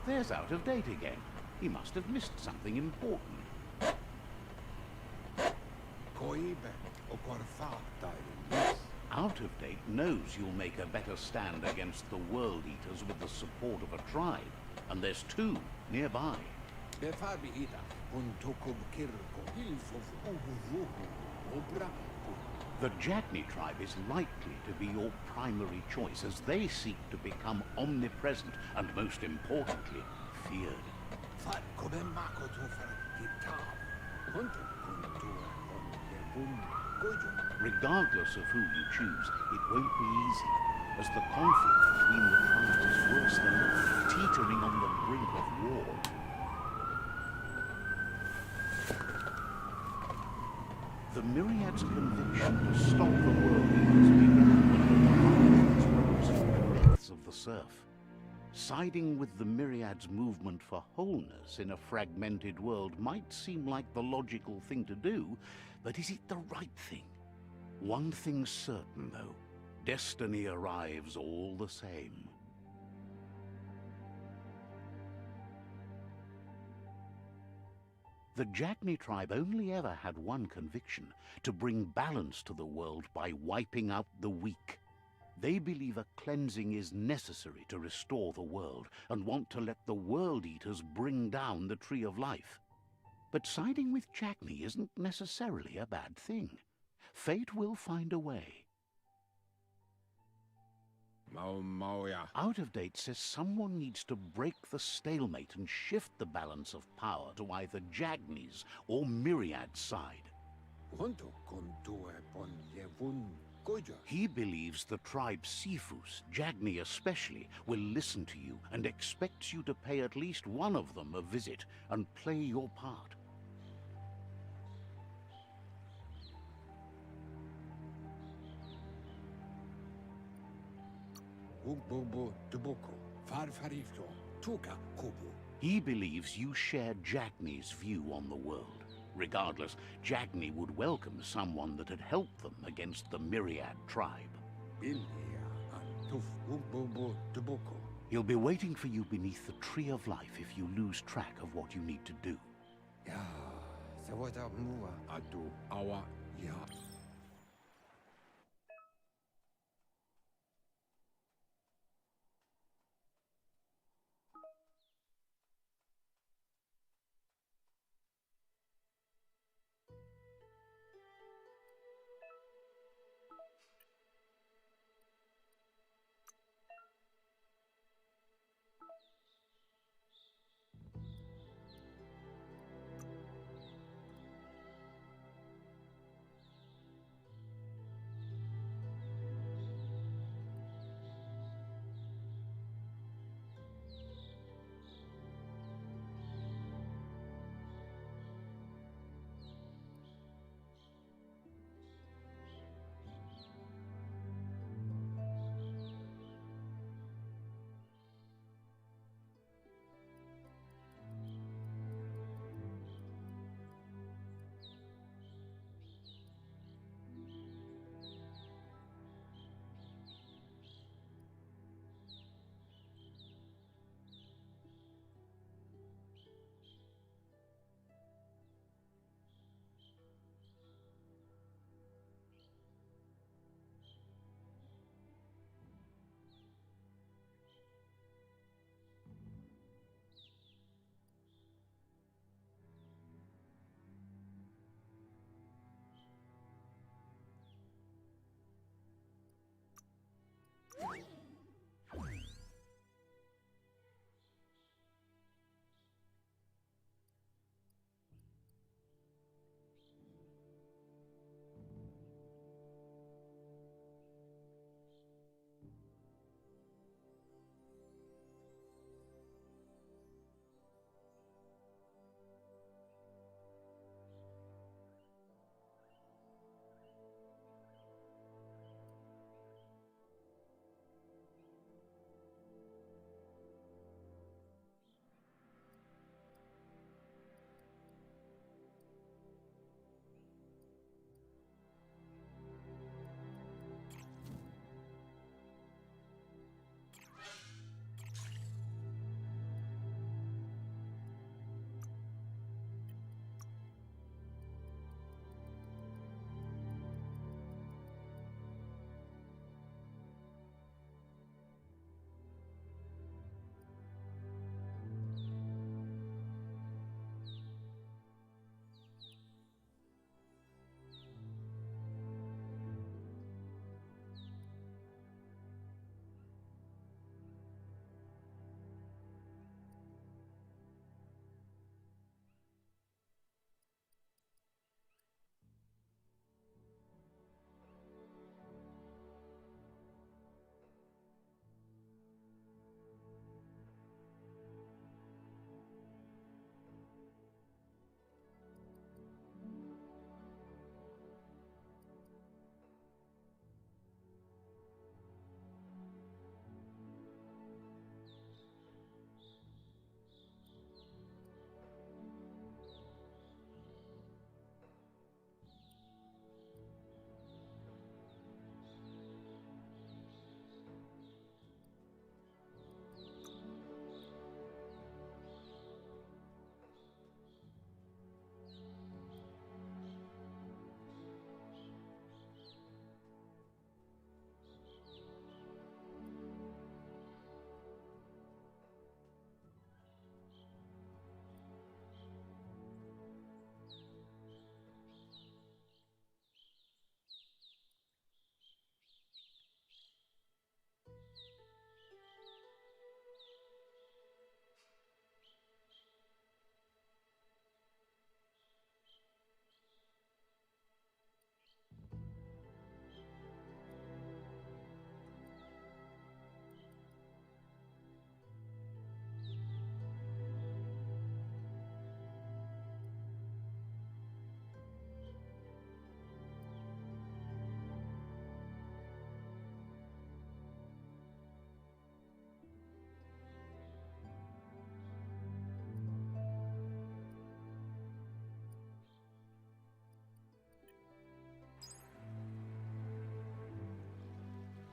There's Out of Date again. He must have missed something important. Out of Date knows you'll make a better stand against the World Eaters with the support of a tribe, and there's 2 nearby. The Jagni tribe is likely to be your primary choice as they seek to become omnipresent and, most importantly, feared. Regardless of who you choose, it won't be easy, as the conflict between the tribes is worse than ever, teetering on the brink of war. The Myriad's conviction to stop the World Eaters began when the Horizons rose from the depths of the surf. Siding with the Myriad's movement for wholeness in a fragmented world might seem like the logical thing to do, but is it the right thing? One thing's certain, though. Destiny arrives all the same. The Jagni tribe only ever had one conviction: to bring balance to the world by wiping out the weak. They believe a cleansing is necessary to restore the world, and want to let the World Eaters bring down the Tree of Life. But siding with Jagni isn't necessarily a bad thing. Fate will find a way. Out of Date says someone needs to break the stalemate and shift the balance of power to either Jagni's or Myriad's side. He believes the tribe Sifus, Jagni especially, will listen to you and expects you to pay at least one of them a visit and play your part. He believes you share Jagni's view on the world. Regardless, Jagni would welcome someone that had helped them against the Myriad tribe. He'll be waiting for you beneath the Tree of Life if you lose track of what you need to do.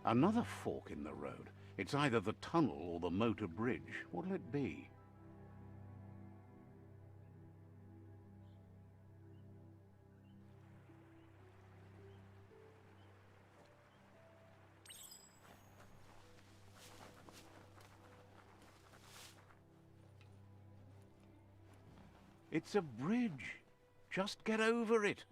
Another fork in the road. It's either the tunnel or the motor bridge. What'll it be? It's a bridge. Just get over it.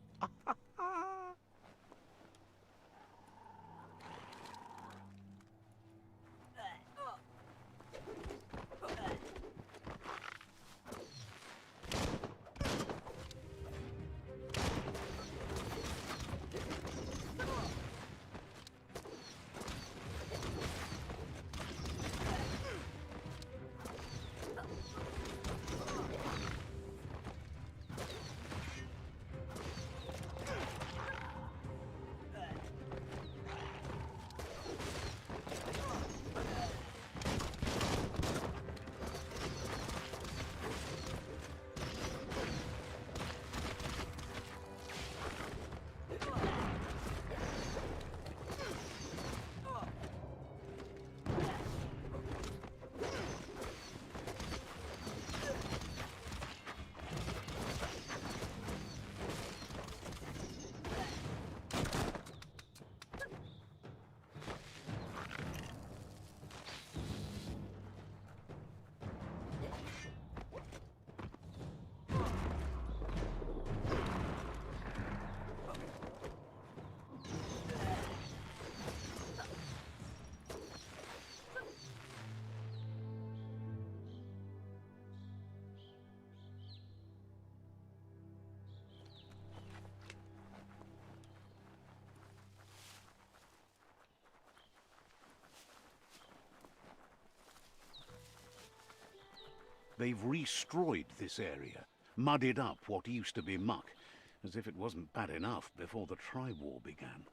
They've restroyed this area, muddied up what used to be muck, as if it wasn't bad enough before the tribe war began.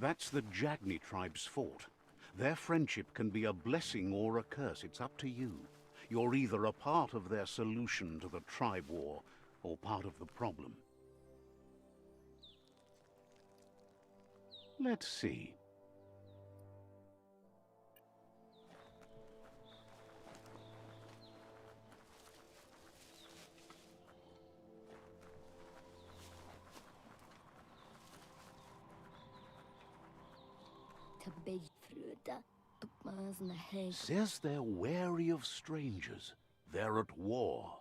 That's the Jagni tribe's fort. Their friendship can be a blessing or a curse. It's up to you. You're either a part of their solution to the tribe war, or part of the problem. Let's see. Says they're wary of strangers. They're at war.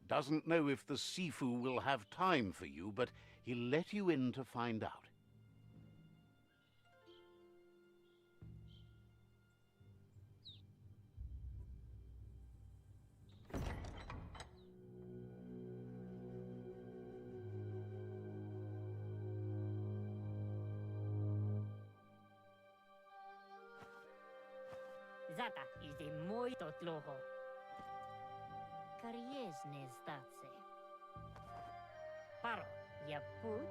Doesn't know if the Sifu will have time for you, but he'll let you in to find out. Zata idzie mój to tloho. Kariezne zdace. Paro, ja put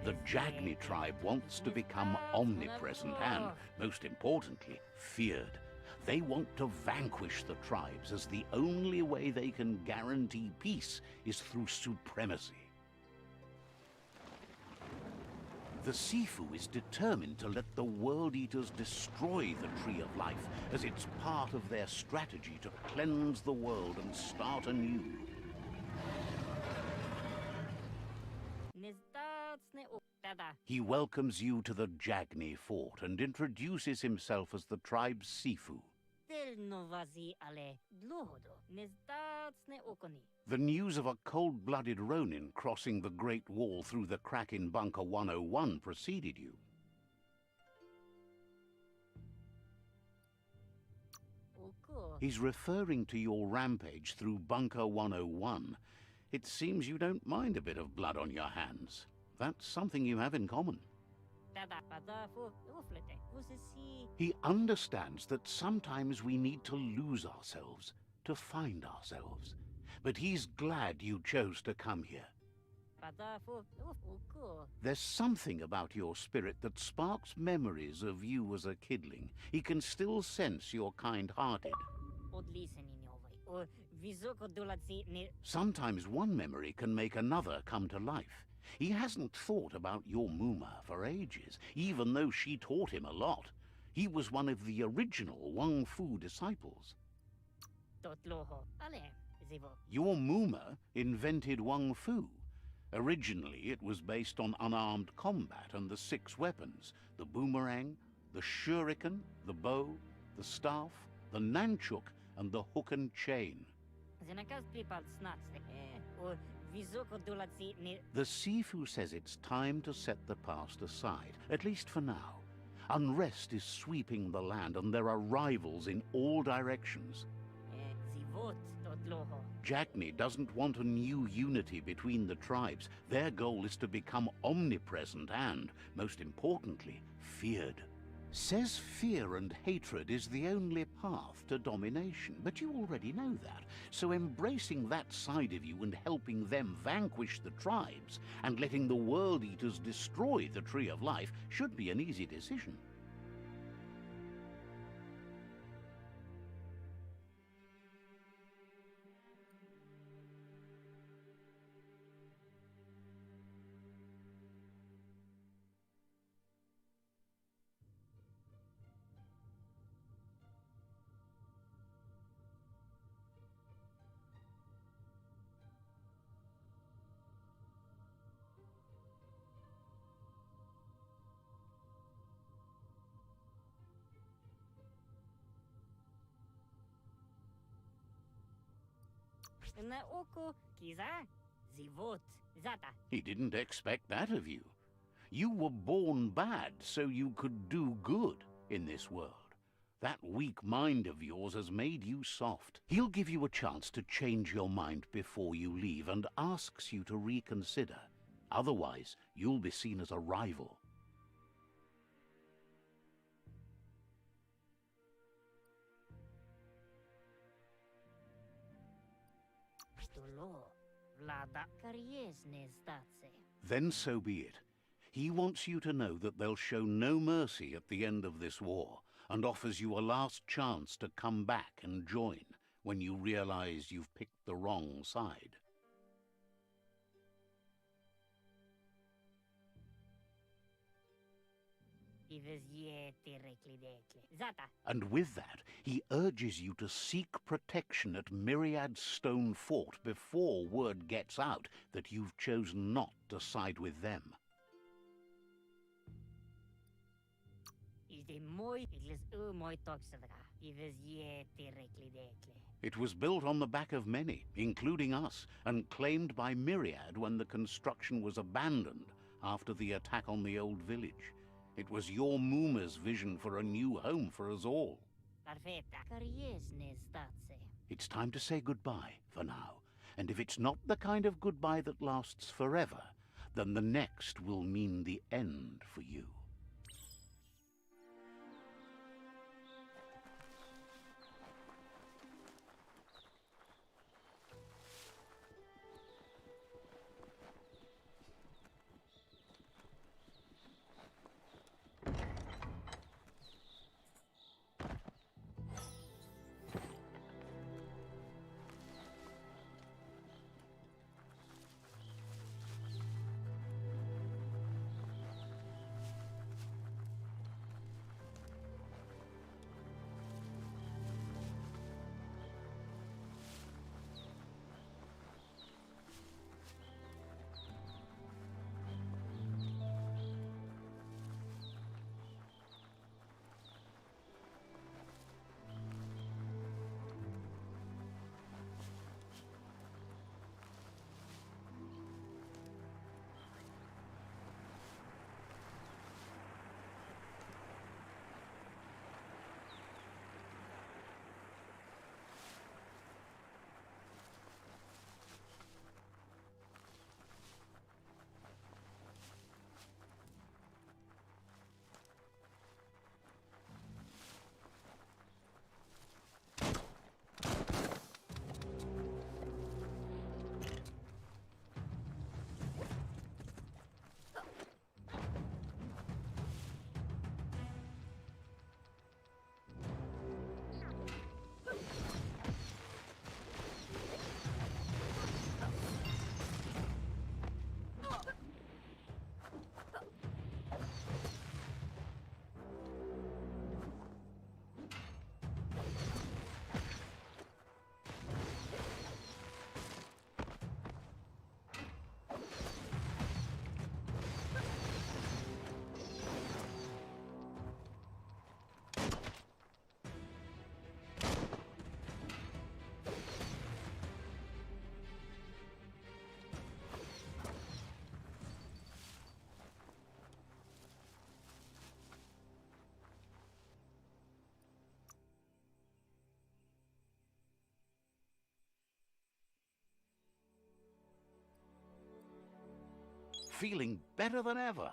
The Jagni tribe wants to become omnipresent and, most importantly, feared. They want to vanquish the tribes, as the only way they can guarantee peace is through supremacy. The Sifu is determined to let the World Eaters destroy the Tree of Life, as it's part of their strategy to cleanse the world and start anew. He welcomes you to the Jagni fort and introduces himself as the tribe's Sifu. The news of a cold-blooded Ronin crossing the Great Wall through the crack in Bunker 101 preceded you. He's referring to your rampage through Bunker 101. It seems you don't mind a bit of blood on your hands. That's something you have in common. He understands that sometimes we need to lose ourselves to find ourselves. But he's glad you chose to come here. There's something about your spirit that sparks memories of you as a kidling. He can still sense you're kind-hearted. Sometimes one memory can make another come to life. He hasn't thought about your Muma for ages, even though she taught him a lot. He was one of the original Wang Fu disciples. Your Muma invented Wang Fu. Originally, it was based on unarmed combat and the 6 weapons: the boomerang, the shuriken, the bow, the staff, the nunchuk, and the hook and chain. The Sifu says it's time to set the past aside, at least for now. Unrest is sweeping the land, and there are rivals in all directions. Jagni doesn't want a new unity between the tribes. Their goal is to become omnipresent and, most importantly, feared. Says fear and hatred is the only path to domination, but you already know that. So embracing that side of you and helping them vanquish the tribes and letting the World Eaters destroy the Tree of Life should be an easy decision. He didn't expect that of you. You were born bad so you could do good in this world. That weak mind of yours has made you soft. He'll give you a chance to change your mind before you leave and asks you to reconsider. Otherwise, you'll be seen as a rival. Then so be it. He wants you to know that they'll show no mercy at the end of this war, and offers you a last chance to come back and join when you realize you've picked the wrong side. And with that, he urges you to seek protection at Myriad's stone fort before word gets out that you've chosen not to side with them. It was built on the back of many, including us, and claimed by Myriad when the construction was abandoned after the attack on the old village. It was your Muma's vision for a new home for us all. It's time to say goodbye for now, and if it's not the kind of goodbye that lasts forever, then the next will mean the end for you. feeling better than ever.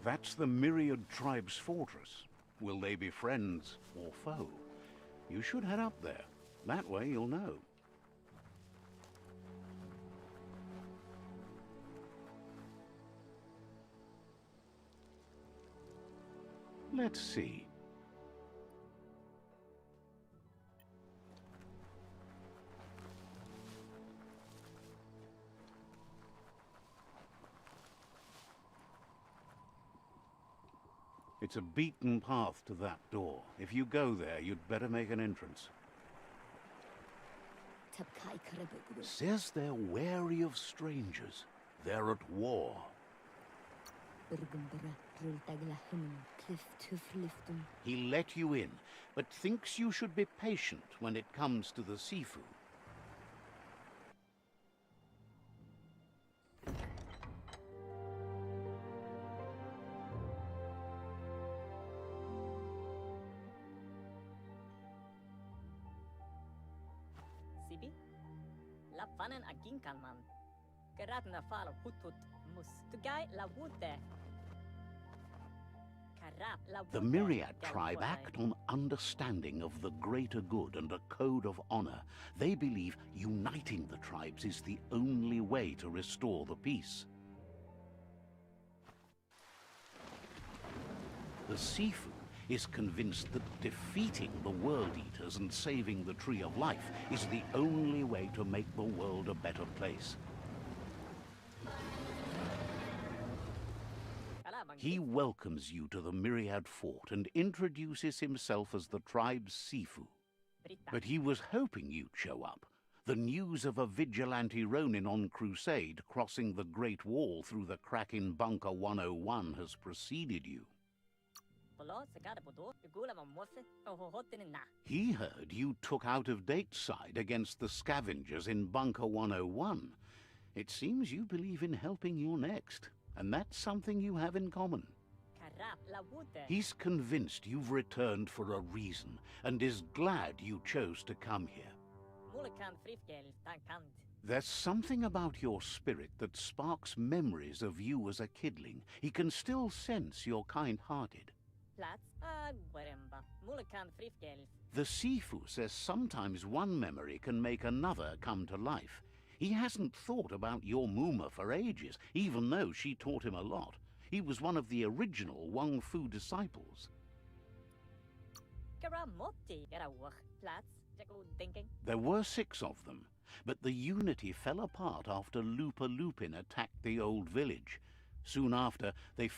That's the Myriad Tribe's fortress. Will they be friends or foe? You should head up there. That way you'll know. Let's see. It's a beaten path to that door. If you go there, you'd better make an entrance. Says they're wary of strangers. They're at war. He let you in, but thinks you should be patient when it comes to the seafood. Sibi? La fanen agin kalman. Gerat na falo hutut mus. Tugai la wute. Karap, la The Wute, Myriad Del tribe Fotai. act on understanding of the greater good and a code of honor. They believe uniting the tribes is the only way to restore the peace. The Sifu is convinced that defeating the World Eaters and saving the Tree of Life is the only way to make the world a better place. Kalabang He welcomes you to the Myriad Fort and introduces himself as the tribe's Sifu. Brita. But he was hoping you'd show up. The news of a vigilante Ronin on crusade crossing the Great Wall through the crack in Bunker 101 has preceded you. Polo, Sakada Podo, Gula Mamose, Hohotin na. He heard you took out-of-date side against the scavengers in Bunker 101. It seems you believe in helping your next, and that's something you have in common. Karap, la Wute. He's convinced you've returned for a reason, and is glad you chose to come here. Mulakan Frifgel, Tankant. There's something about your spirit that sparks memories of you as a kidling. He can still sense you're kind-hearted. Plats, Guaremba. Mulakan Frifgel. The Sifu says sometimes one memory can make another come to life. He hasn't thought about your Muma for ages, even though she taught him a lot. He was one of the original Wang Fu disciples. Karamoti, Garawach. Plats, Jaco thinking. There were 6 of them, but the unity fell apart after Lupa Lupin attacked the old village. Soon after, they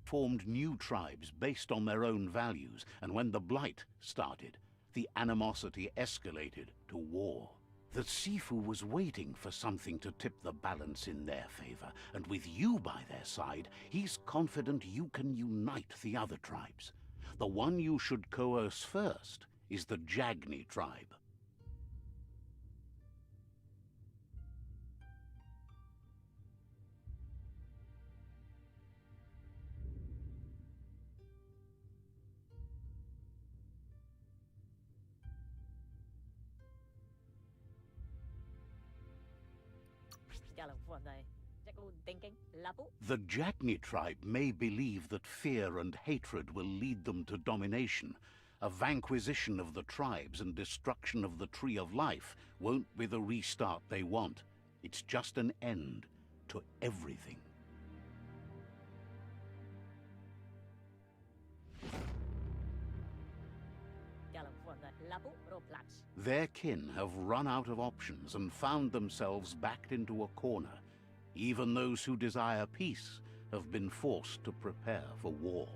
formed new tribes based on their own values, and when the Blight started, the animosity escalated to war. The Sifu was waiting for something to tip the balance in their favor, and with you by their side, he's confident you can unite the other tribes. The one you should coerce first is the Jagni tribe. Gala Wande. Lapu thinking. Lapu. The Jatni tribe may believe that fear and hatred will lead them to domination. A vanquisition of the tribes and destruction of the Tree of Life won't be the restart they want. It's just an end to everything. California. Lapu roplach. Their kin have run out of options and found themselves backed into a corner. Even those who desire peace have been forced to prepare for war.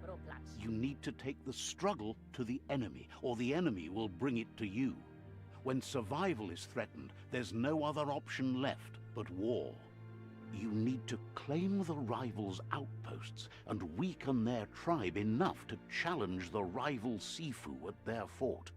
Roplach. You need to take the struggle to the enemy, or the enemy will bring it to you. When survival is threatened, there's no other option left but war. You need to claim the rivals' outposts and weaken their tribe enough to challenge the rival Sifu at their fort.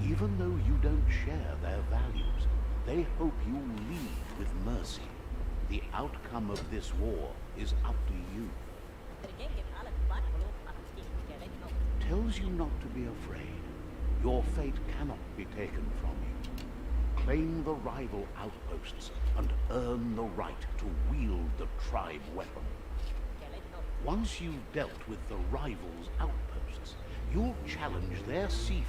Even though you don't share their values, they hope you'll lead with mercy. The outcome of this war is up to you. Tells you not to be afraid. Your fate cannot be taken from you. Claim the rival outposts and earn the right to wield the tribe weapon. Once you've dealt with the rivals' outposts, you'll challenge their Sifu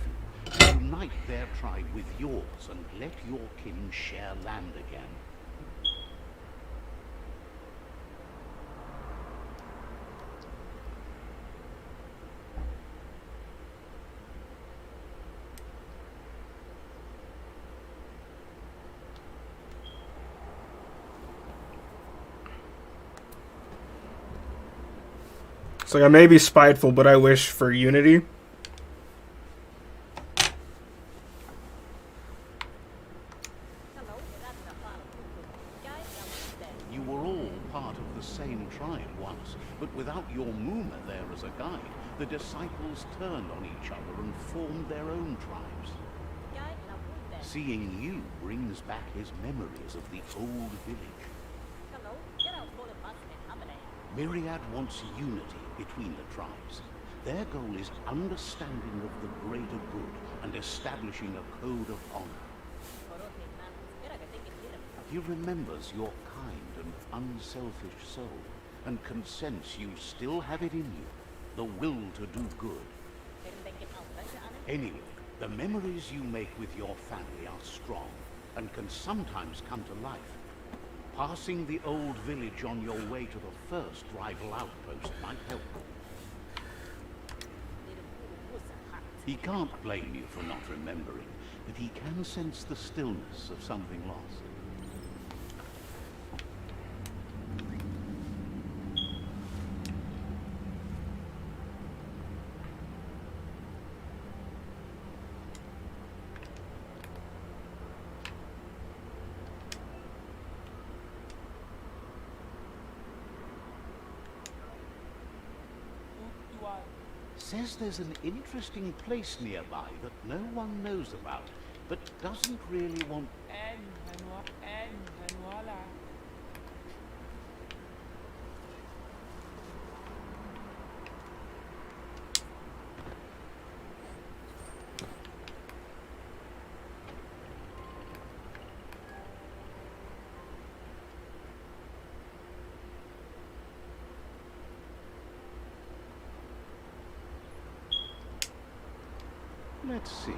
to unite their tribe with yours and let your kin share land again. It's like I may be spiteful, but I wish for unity. You were all part of the same tribe once, but without your Muma there as a guide, the disciples turned on each other and formed their own tribes. Seeing you brings back his memories of the old village. Myriad wants unity between the tribes. Their goal is understanding of the greater good and establishing a code of honor. He remembers your kind and unselfish soul, and can sense you still have it in you, the will to do good. Anyway, the memories you make with your family are strong, and can sometimes come to life. Passing the old village on your way to the first rival outpost might help. He can't blame you for not remembering, but he can sense the stillness of something lost. Says there's an interesting place nearby that no one knows about, but doesn't really want... Let's see.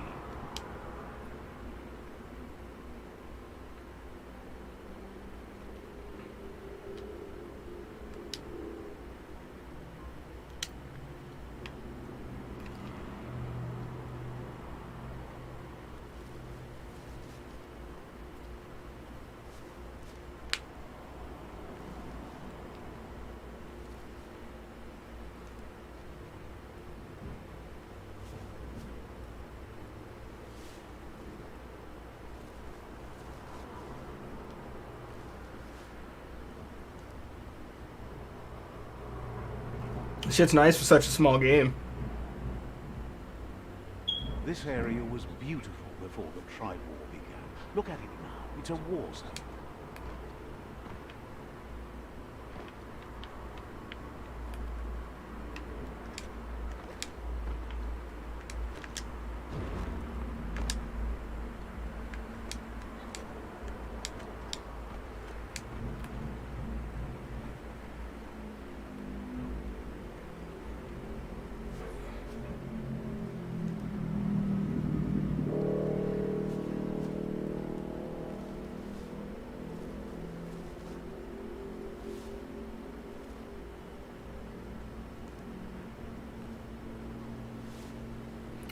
Shit's nice for such a small game. This area was beautiful before the Tribe War began. Look at it now. It's a war zone.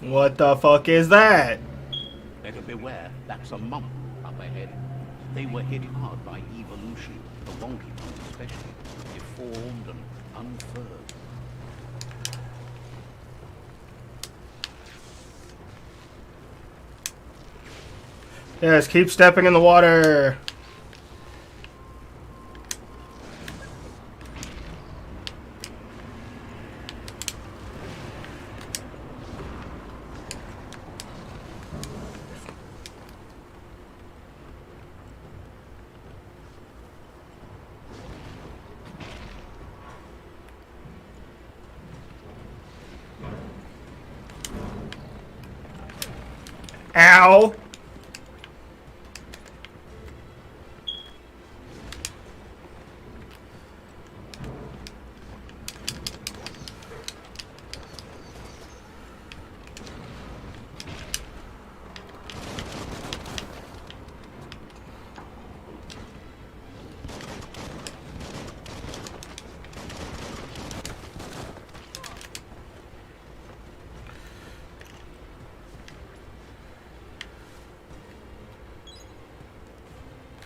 What the fuck is that? Better beware, that's a monk up ahead. They were hit hard by evolution, the wonky ones especially, deformed and unfurred. Yes, keep stepping in the water. Ow!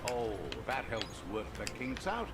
Oh, that helps work the kinks out.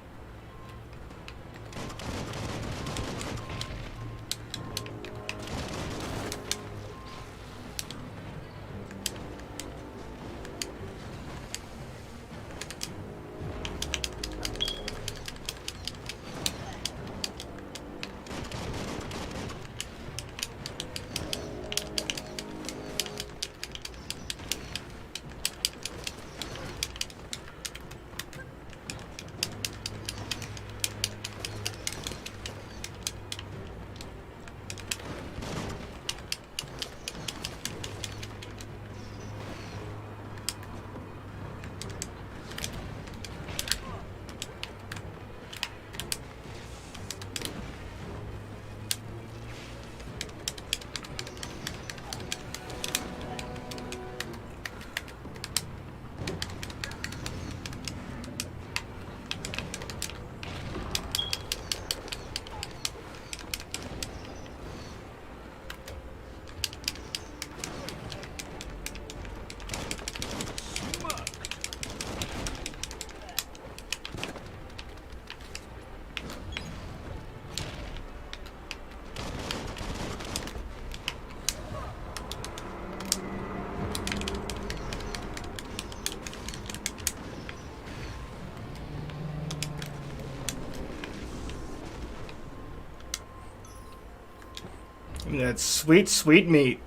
That sweet, sweet meat.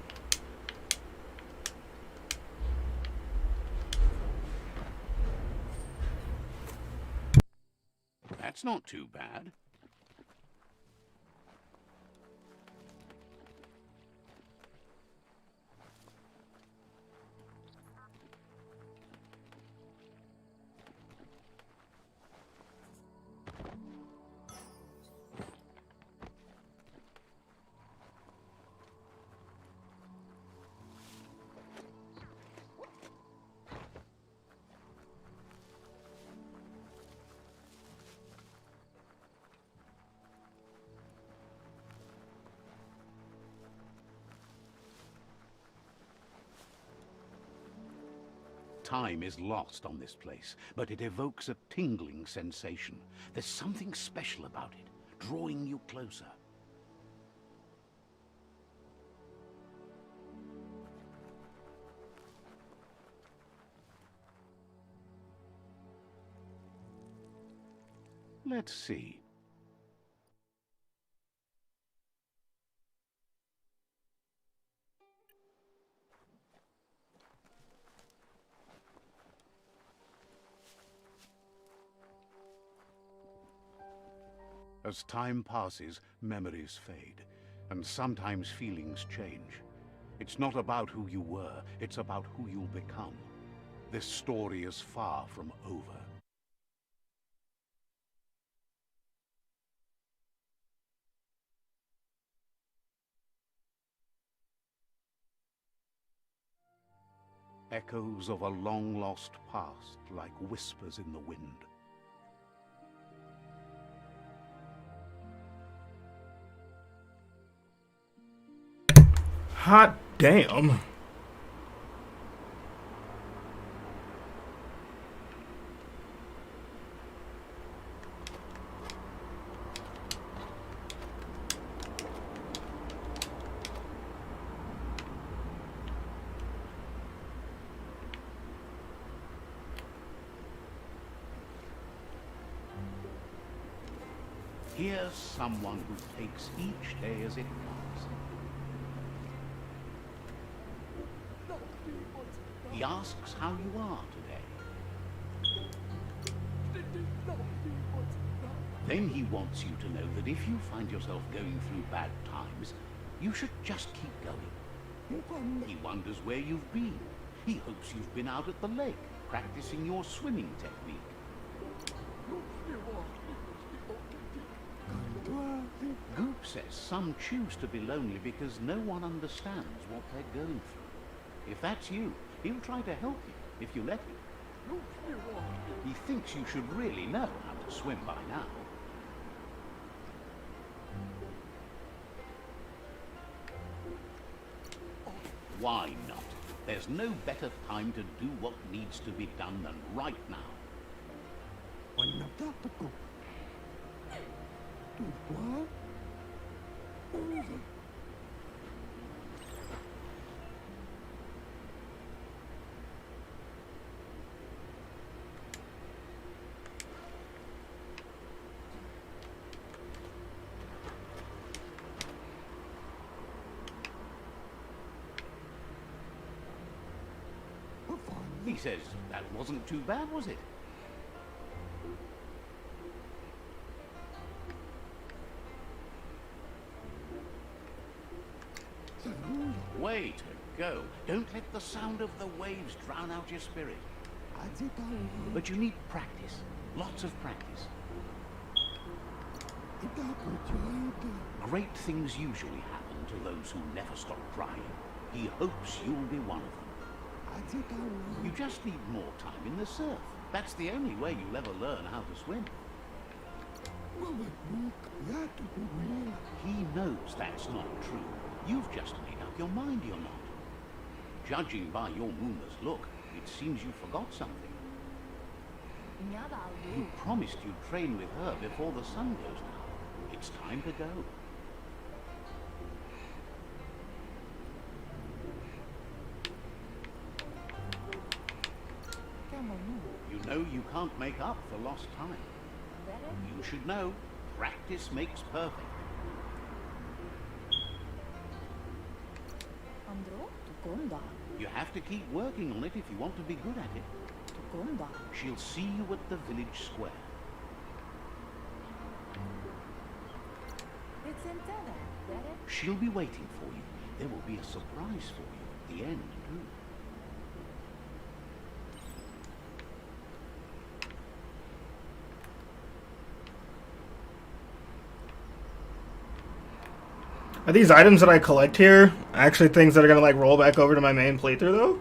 That's not too bad. Time is lost on this place, but it evokes a tingling sensation. There's something special about it, drawing you closer. Let's see. As time passes, memories fade, and sometimes feelings change. It's not about who you were, it's about who you'll become. This story is far from over. Echoes of a long-lost past, like whispers in the wind. Hot damn. Here's someone who takes each day as it comes. He asks how you are today. Then he wants you to know that if you find yourself going through bad times, you should just keep going. He wonders where you've been. He hopes you've been out at the lake, practicing your swimming technique. Goop says some choose to be lonely because no one understands what they're going through. If that's you, he'll try to help you, if you let him. He thinks you should really know how to swim by now. Why not? There's no better time to do what needs to be done than right now. He says that wasn't too bad, was it? Way to go. Don't let the sound of the waves drown out your spirit. But you need practice. Lots of practice. Great things usually happen to those who never stop trying. He hopes you'll be one of them. You just need more time in the surf. That's the only way you'll ever learn how to swim. He knows that's not true. You've just made up your mind you're not. Judging by your moonless look, it seems you forgot something. You promised you'd train with her before the sun goes down. It's time to go. You know you can't make up for lost time. You should know, practice makes perfect. You have to keep working on it if you want to be good at it. She'll see you at the village square. She'll be waiting for you. There will be a surprise for you at the end, too. Are these items that I collect here actually things that are gonna like roll back over to my main playthrough though?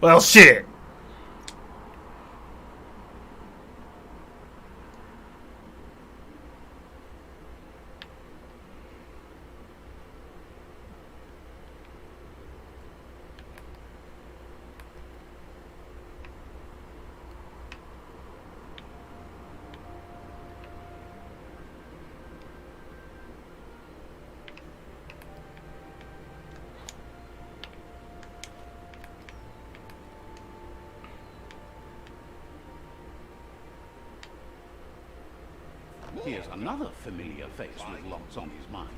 Well, shit. Here's another familiar face with lots on his mind.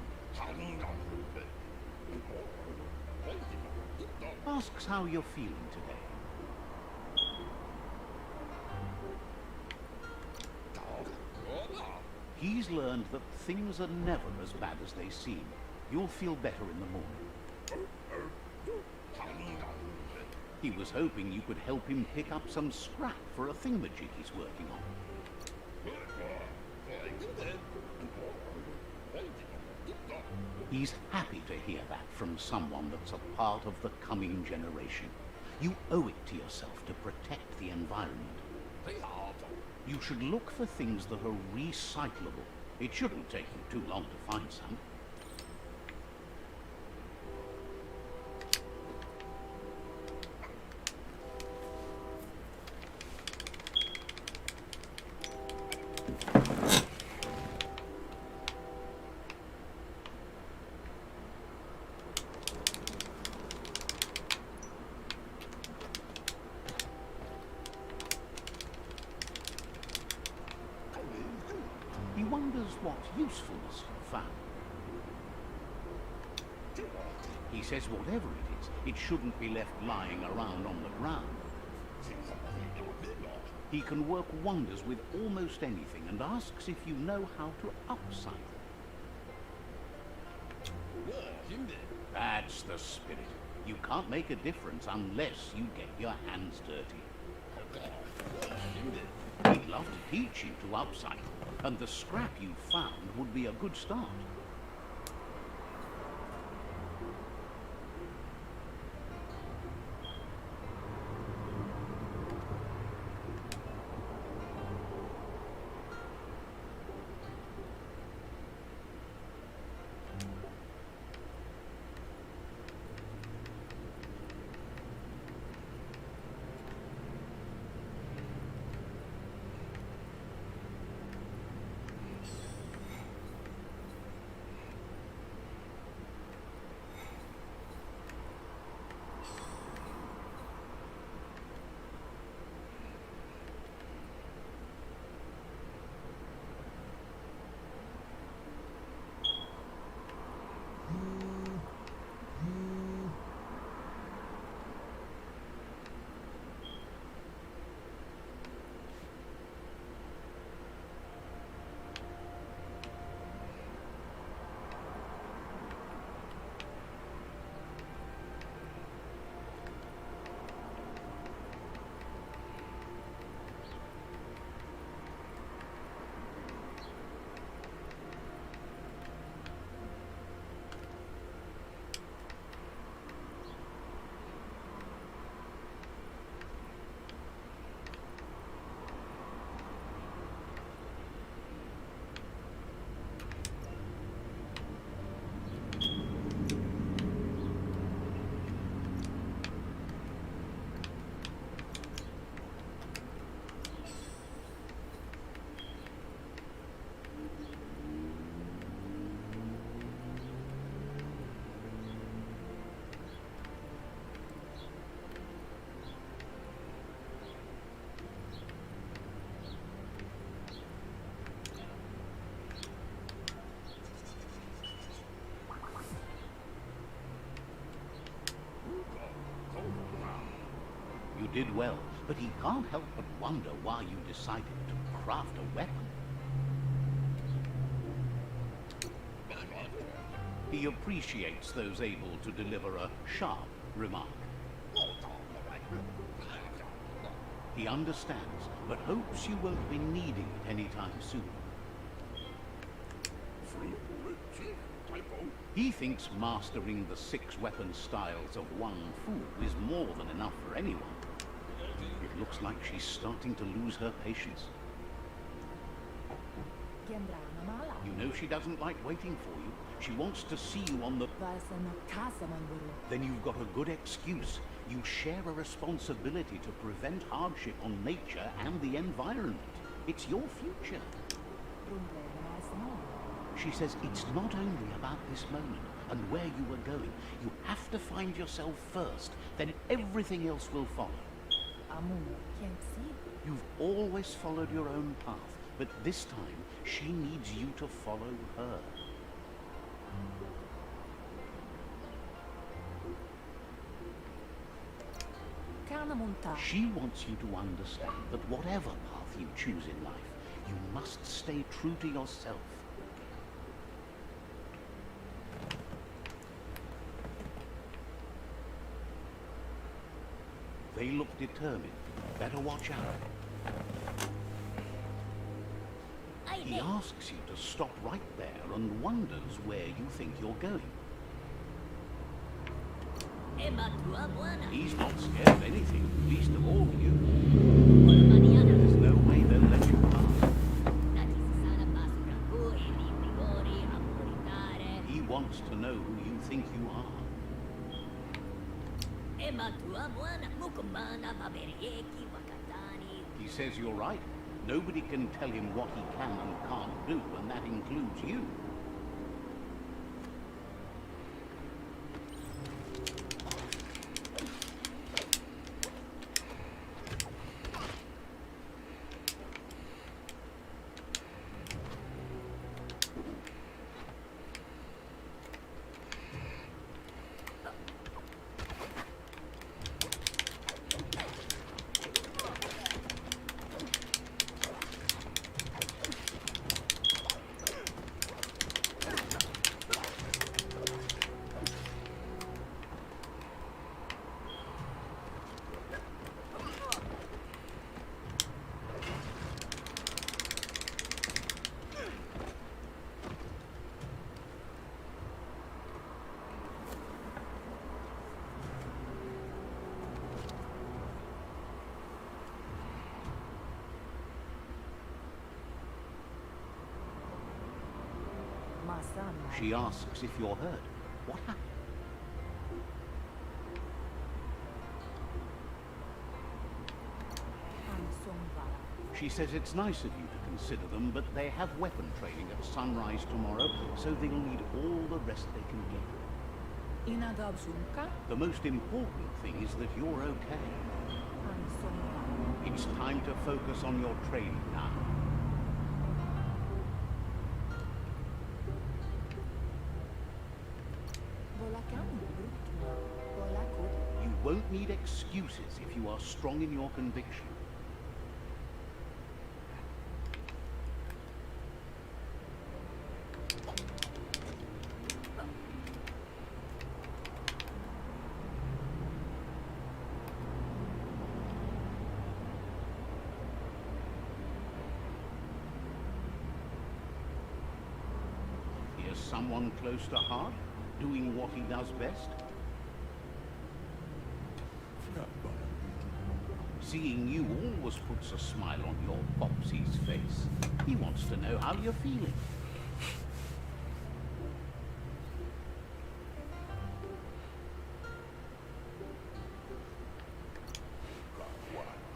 Asks how you're feeling today. He's learned that things are never as bad as they seem. You'll feel better in the morning. He was hoping you could help him pick up some scrap for a thingamajig he's working on. He's happy to hear that from someone that's a part of the coming generation. You owe it to yourself to protect the environment. You should look for things that are recyclable. It shouldn't take you too long to find some. He wonders what usefulness you found. He says whatever it is, it shouldn't be left lying around on the ground. He can work wonders with almost anything and asks if you know how to upcycle. That's the spirit. You can't make a difference unless you get your hands dirty. He'd love to teach you to upcycle, and the scrap you found would be a good start. You did well, but he can't help but wonder why you decided to craft a weapon. He appreciates those able to deliver a sharp remark. He understands, but hopes you won't be needing it anytime soon. He thinks mastering the 6 weapon styles of one fool is more than enough for anyone. Looks like she's starting to lose her patience. You know she doesn't like waiting for you. She wants to see you on the... Then you've got a good excuse. You share a responsibility to prevent hardship on nature and the environment. It's your future. She says it's not only about this moment and where you are going. You have to find yourself first, then everything else will follow. You've always followed your own path, but this time she needs you to follow her. She wants you to understand that whatever path you choose in life, you must stay true to yourself. They look determined. Better watch out. He asks you to stop right there and wonders where you think you're going. He's not scared of anything, least of all you. There's no way they'll let you pass. He wants to know who you think you are. He says you're right. Nobody can tell him what he can and can't do, and that includes you. She asks if you're hurt. What happened? She says it's nice of you to consider them, but they have weapon training at sunrise tomorrow, so they'll need all the rest they can get. The most important thing is that you're okay. It's time to focus on your training now. You won't need excuses if you are strong in your conviction. Here's someone close to heart, doing what he does best. Seeing you always puts a smile on your Popsy's face. He wants to know how you're feeling.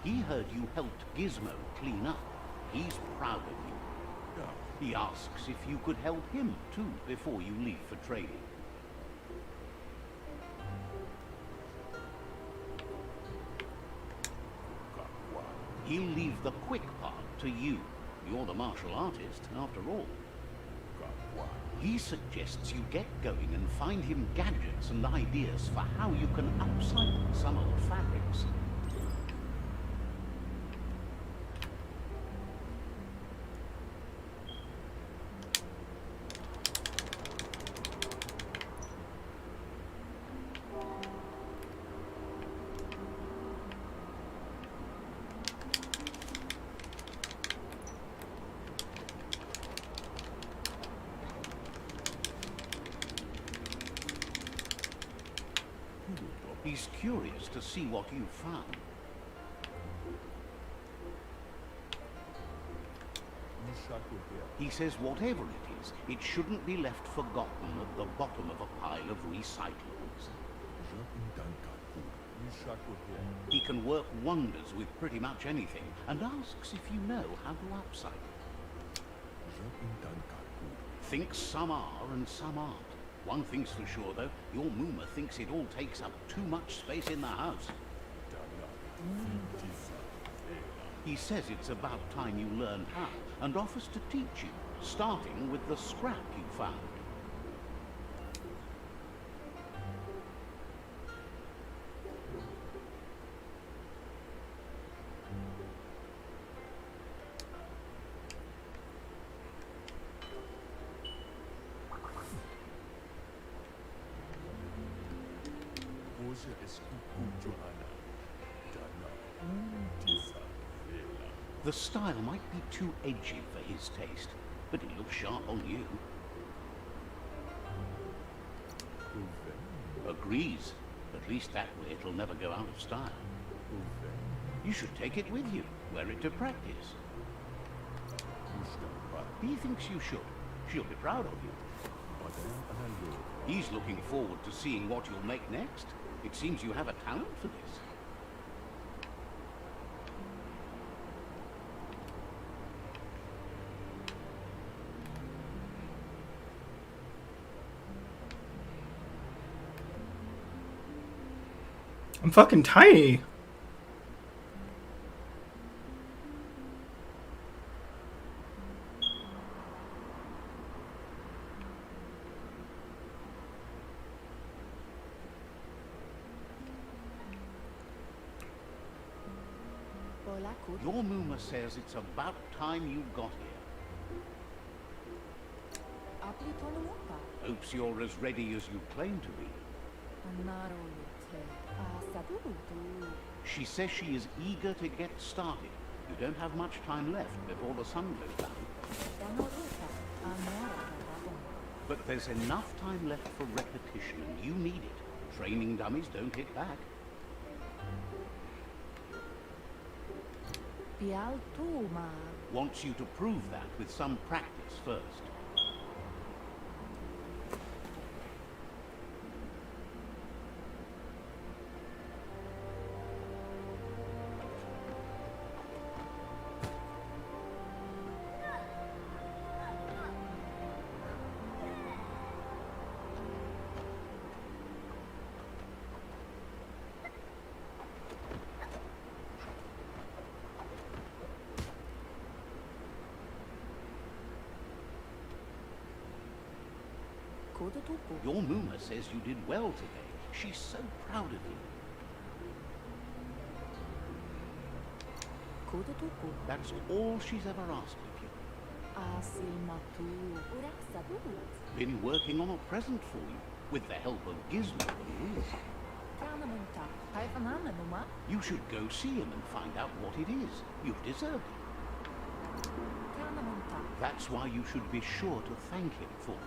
He heard you helped Gizmo clean up. He's proud of you. He asks if you could help him too before you leave for training. He'll leave the quick part to you. You're the martial artist, after all. He suggests you get going and find him gadgets and ideas for how you can upcycle some old fabrics. He's curious to see what you've found. He says whatever it is, it shouldn't be left forgotten at the bottom of a pile of recyclables. He can work wonders with pretty much anything, and asks if you know how to upcycle. Thinks some are and some aren't. One thing's for sure, though, your Muma thinks it all takes up too much space in the house. He says it's about time you learn how, and offers to teach you, starting with the scrap you found. The style might be too edgy for his taste, but it looks sharp on you. Agrees. At least that way it'll never go out of style. You should take it with you, wear it to practice. He thinks you should. She'll be proud of you. He's looking forward to seeing what you'll make next. It seems you have a talent for this. I'm fucking tiny. Your Muma says it's about time you got here. Hopes you're as ready as you claim to be. She says she is eager to get started. You don't have much time left before the sun goes down. But there's enough time left for repetition, and you need it. Training dummies don't hit back. Wants you to prove that with some practice first. Your Muma says you did well today. She's so proud of you. That's all she's ever asked of you. Been working on a present for you, with the help of Gizmo and Ruth. You should go see him and find out what it is. You've deserved it. That's why you should be sure to thank him for it.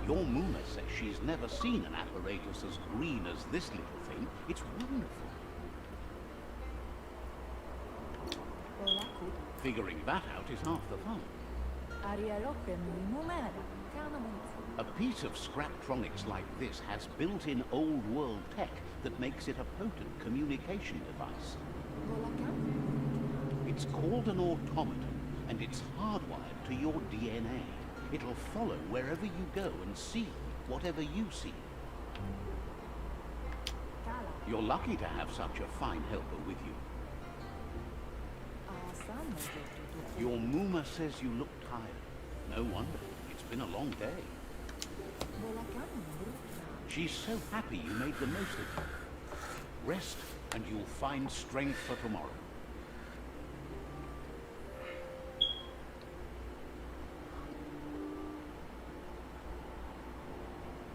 Your Muma says she's never seen an apparatus as green as this little thing. It's wonderful. Figuring that out is half the fun. A piece of Scraptronics like this has built-in old-world tech that makes it a potent communication device. It's called an automaton, and it's hardwired to your DNA. It'll follow wherever you go and see whatever you see. You're lucky to have such a fine helper with you. Your Muma says you look tired. No wonder. It's been a long day. She's so happy you made the most of it. Rest, and you'll find strength for tomorrow.